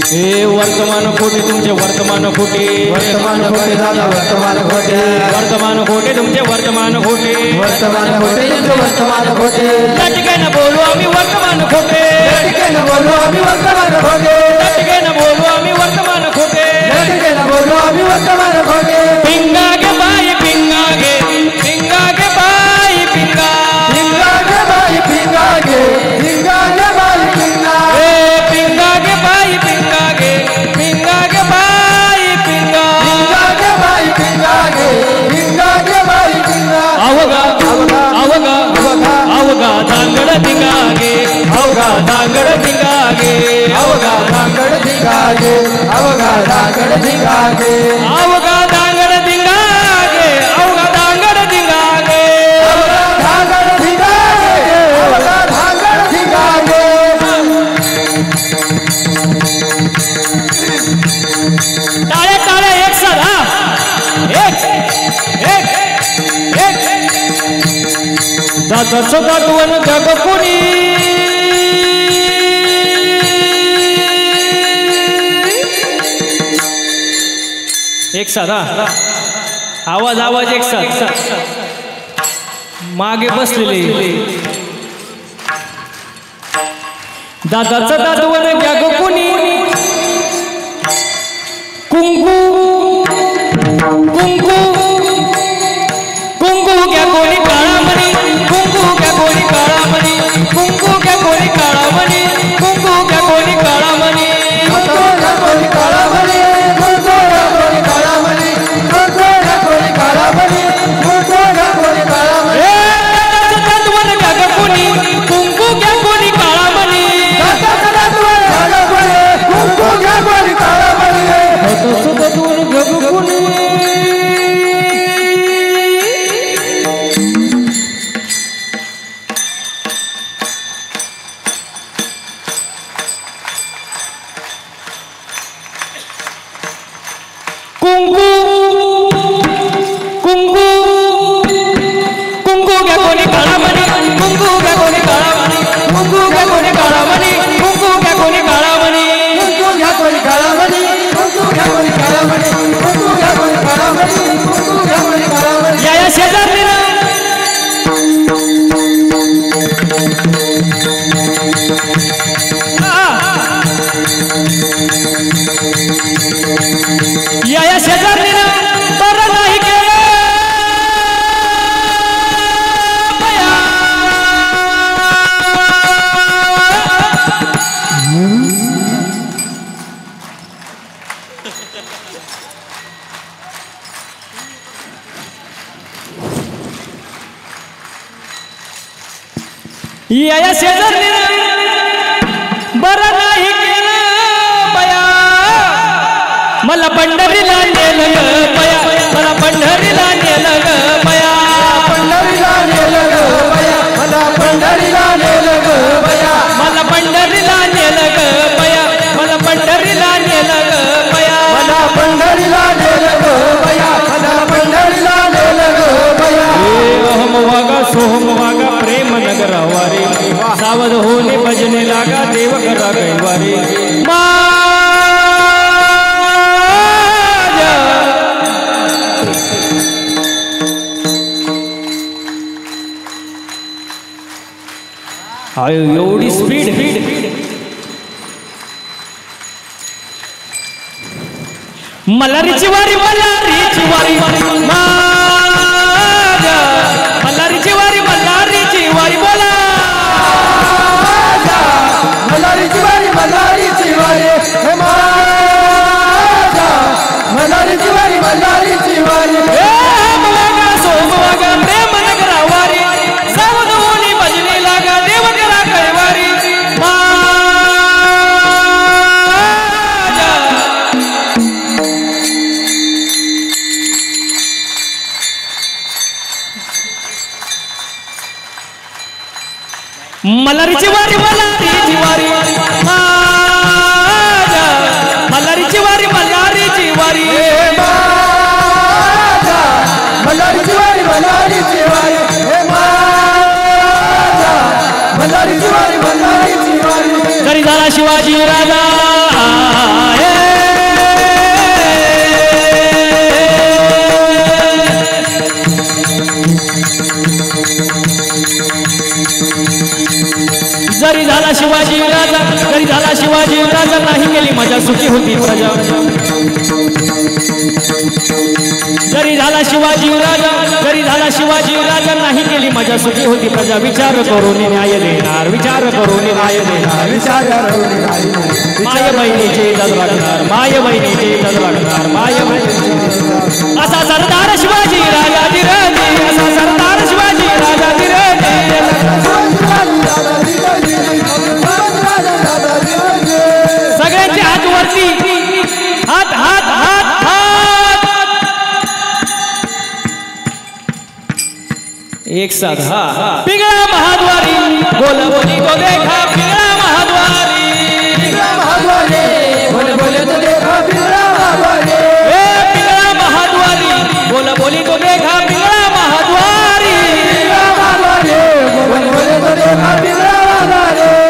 S1: हे वर्तमान खोटे तुमचे, वर्तमान खोटे,
S3: वर्तमान खोटे दादा, वर्तमान खोटे,
S1: वर्तमान खोटे तुमचे, वर्तमान खोटे,
S3: वर्तमान खोटे तुमचे, वर्तमान खोटे.
S1: त्या ठिकाणी बोलू आम्ही वर्तमान खोटे,
S3: लटकेन बोलू आम्ही वर्तमान खोटे,
S1: त्या ठिकाणी बोलू आम्ही वर्तमान खोटे.
S3: लटकेन बोलू आम्ही वर्तमान खोटे.
S1: पिंगा गे बाई पिंगा गे, पिंगा गे बाई पिंगा,
S3: पिंगा गे बाई पिंगा गे, पिंगा गे बाई पिंगा.
S1: पिंगा गे बाई पिंगा गे, पिंगा गे बाई पिंगा,
S3: पिंगा गे बाई पिंगा गे, पिंगा गे बाई पिंगा.
S1: अवगा अवगा अवगा धांगड पिंगा गे, अवगा धांगड पिंगा गे,
S3: अवघा धांगड धिंगा गे, अवघा धांगड धिंगा गे,
S1: अवगा धांगड पिंगा गे, अवगा धांगड पिंगा गे.
S3: अवघा धांगड धिंगा गे, अवघा धांगड धिंगा गे.
S1: टाळ्या टाळ्या एक साथ. हा, एक एक एक. दाताचं दातवन जग कोणी, एक साथ. हा, आवाज आवाज एक साथ. मागे बसलेले दादाचं दादवण घ्या ग कोणी कुंकू कुंकू कुंकू घ्या कोणी काळामणी कुंकू घ्या कोणी काळामणी कुंकू घ्या कोणी काळामणी कुंकू घ्या कोणी काळामणी
S3: कुंकू घ्या कोणी काळामणी कुंकू घ्या कोणी काळामणी कुंकू घ्या कोणी काळामणी कुंकू घ्या कोणी काळामणी
S1: दादाचं दादवण घ्या ग कोणी कुंकू घ्या कोणी काळामणी
S3: दादाचं दादवण घ्या ग कोणी कुंकू घ्या कोणी काळामणी
S1: दादाचं दादवण घ्या ग कोणी कुंकू कुंकू कुंकू घ्या कोणी काळामणी कुंकू घ्या कोणी काळामणी कुंकू घ्या कोणी काळामणी कुंकू घ्या कोणी काळामणी
S3: कुंकू घ्या कोणी काळामणी कुंकू घ्या कोणी काळामणी कुंकू घ्या कोणी काळामणी कुंकू घ्या कोणी काळामणी
S1: या शेजारी या शेजारी बरं नाही केलं बया. या शेजारी बरं नाही केलं बया मला पंढरीला नेलं ग बया मला पंढरीला नेलं ग बया
S3: पंढरीला नेलं ग बया मला पंढरीला नेलं ग बया
S1: मला पंढरीला नेलं ग बया मला पंढरीला नेलं ग बया
S3: मला पंढरीला नेलं ग बया मला पंढरीला नेलं ग बया
S1: अहम वागा सोहम वागा प्रेम नगरा वारे सावध होणे भजने लागा देव करा कैवारे एवढी स्पीड मल्हारीची वारी मल्हारीची वारी मल्हारीची वारी मल्हारीची वारी बोला
S3: मल्हारीची वारी मल्हारीची वारी हे माझा मल्हारीची वारी मल्हारीची वारी
S1: वागा सोम वागा प्रेम नगरा वारी सावध होणी भजने लागा देव करा कैवारी मल्हारीची वारी मल्हारीची वारी मल्हारीची वारी मल्हारीची वारी
S3: मल्हारीची वारी मल्हारीची वारी हे माझा मल्हारीची वारी मल्हारीची वारी
S1: तरी झाला शिवाजी राजा जरी झाला शिवाजी राजा जरी झाला शिवाजी राजा नाही केली मजा सुखी होती प्रजा जरी झाला शिवाजी राजा जरी झाला शिवाजी राजा नाही केली मजा सुखी होती प्रजा विचार करून न्याय देणार विचार करून न्याय देणार
S3: विचार
S1: माय बहिणीचे इज्जत वाटणार माय बहिणीचे इज्जत वाटणार माय बहिणी असा सरदार शिवाजी राजा दिरते असा सरदार शिवाजी राजा दिरते सगळ्यांचे हात वरती हात हात हात हात एक साथ हा पिंगळा महाद्वारी बोल बोली तो देखा पिंगळा महाद्वारी
S3: बोले बोले तो देखा पिंगळा महाद्वारी
S1: पिंगळा महाद्वारी बोल बोली तो देखा पिंगळा महाद्वारी
S3: बोले बोले तो देखा पिंगळा महाद्वारी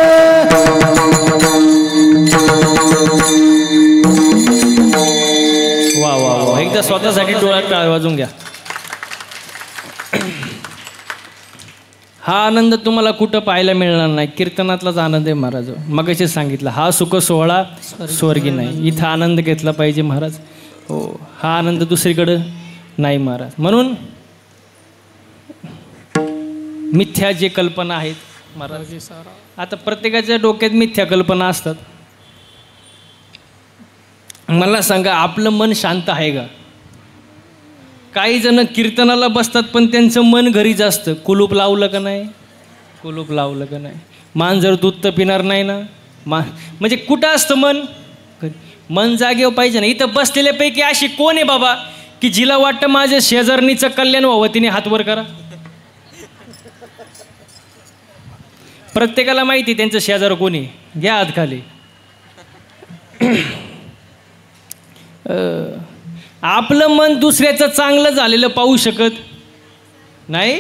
S1: वा वा वा एकदा स्वतःसाठी डोळ्यात टाळ वाजून घ्या हा आनंद तुम्हाला कुठं पाहायला मिळणार नाही. कीर्तनातलाच आनंद आहे महाराज. मगाशी सांगितलं हा सुख सोहळा स्वर्गी नाही. इथं आनंद घेतला पाहिजे महाराज. हो, हा आनंद दुसरीकडं नाही महाराज. म्हणून मिथ्या जे कल्पना आहेत महाराज, आता प्रत्येकाच्या डोक्यात मिथ्या कल्पना असतात. मला सांगा, आपलं मन शांत आहे का? काही जण कीर्तनाला बसतात पण त्यांचं मन घरीच असतं. कुलूप लावलं का नाही? कुलूप लावलं का नाही? मांजर दूध तर पिणार नाही ना. म्हणजे कुठं असतं मन? मन जागेवर पाहिजे ना. इथं बसलेल्यापैकी अशी कोण आहे बाबा की जिला वाटतं माझ्या शेजारणीचं कल्याण व्हावं, तिने हात वर करा. प्रत्येकाला माहिती त्यांचं शेजार कोणी. घ्या हात खाली. आपलं मन दुसऱ्याचं चांगलं झालेलं पाहू शकत नाही,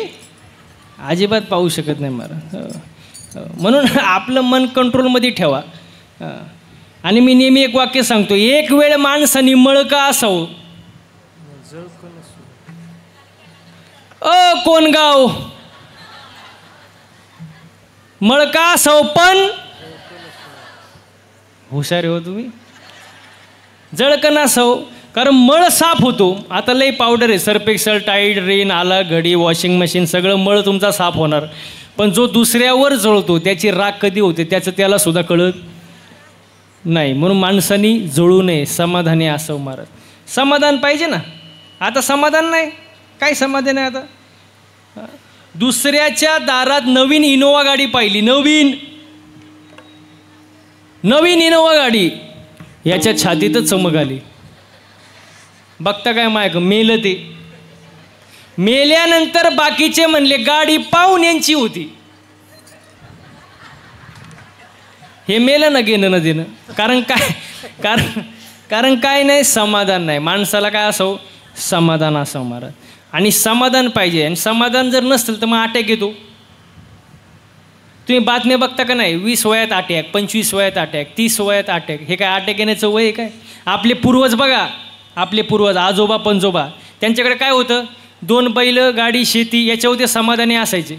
S1: अजिबात पाहू शकत नाही महाराज. म्हणून आपलं मन कंट्रोलमध्ये ठेवा. आणि मी नेहमी एक वाक्य सांगतो, एक वेळ माणसाने मळका असावं. कोण गाव मळका असावं पण हुशार हो तुम्ही. जळकं नसावं, कारण मळ साफ होतो. आता लई पावडर आहे, सर्फ एक्सेल, टाईड, रेन, आला, घडी, वॉशिंग मशीन, सगळं मळ तुमचा साफ होणार. पण जो दुसऱ्यावर जळतो त्याची राग कधी होते त्याचं त्याला सुद्धा कळत नाही. म्हणून माणसांनी जळू नये, समाधानी असावं महाराज. समाधान पाहिजे ना. आता समाधान नाही, काय समाधान आहे आता? दुसऱ्याच्या दारात नवीन इनोवा गाडी पाहिली, नवीन इनोवा गाडी, याच्या छातीतच चमक आली. बघता काय मायक मेलं. ते मेल्यानंतर बाकीचे म्हणले गाडी पाहुण्यांची होती. हे मेलं ना, घेणं न देणं. कारण काय नाही, समाधान नाही. माणसाला काय असावं? समाधान असावं महाराज. आणि समाधान पाहिजे. आणि समाधान जर नसेल तर मग अटॅक येतो. तुम्ही बातम्या बघता का नाही? 20 वयात अटॅक, 25 वयात अटॅक, 30 वयात अटॅक. हे काय अटॅक येण्याचं वय आहे काय? आपले पूर्वज बघा, आपले पूर्वज आजोबा पंजोबा, त्यांच्याकडे काय होतं? 2 बैल, गाडी, शेती, याच्यावर ते समाधानी असायचे.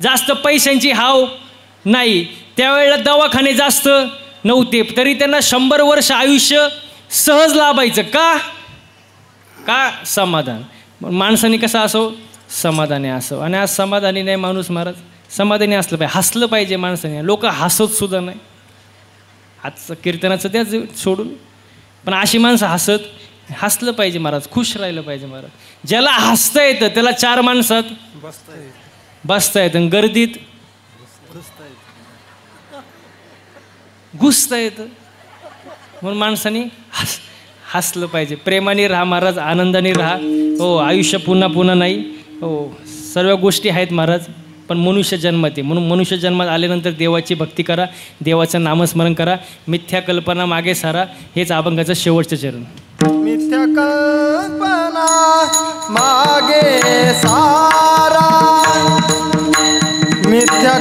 S1: जास्त पैशांची हाव नाही. त्यावेळेला दवाखाने जास्त नव्हते, तरी त्यांना 100 वर्ष आयुष्य सहज लाभायचं. का? समाधान. माणसाने कसं असो? समाधानी असो. आणि आज समाधानी नाही माणूस महाराज. समाधानी असलं पाहिजे, हसलं पाहिजे माणसाने. लोक हसत सुद्धा नाही. आजचं कीर्तनाचं द्या सोडून, पण अशी माणसं हसलं पाहिजे महाराज. खुश राहिलं पाहिजे महाराज. ज्याला हसता येतं त्याला 4 माणसात बसता येतं, गर्दीत घुसता येतं. म्हणून माणसाने हसलं पाहिजे. प्रेमाने राहा महाराज, आनंदाने राहा. हो, आयुष्य पुन्हा नाही. हो, सर्व गोष्टी आहेत महाराज, पण मनुष्य जन्मात आहे. म्हणून मनुष्य जन्मात आल्यानंतर देवाची भक्ती करा, देवाचं नामस्मरण करा, मिथ्या कल्पना मागे सारा. हेच अभंगाचं शेवटचं चरण.
S3: मिथ्या कल्पना मागे सारा, मिथ्या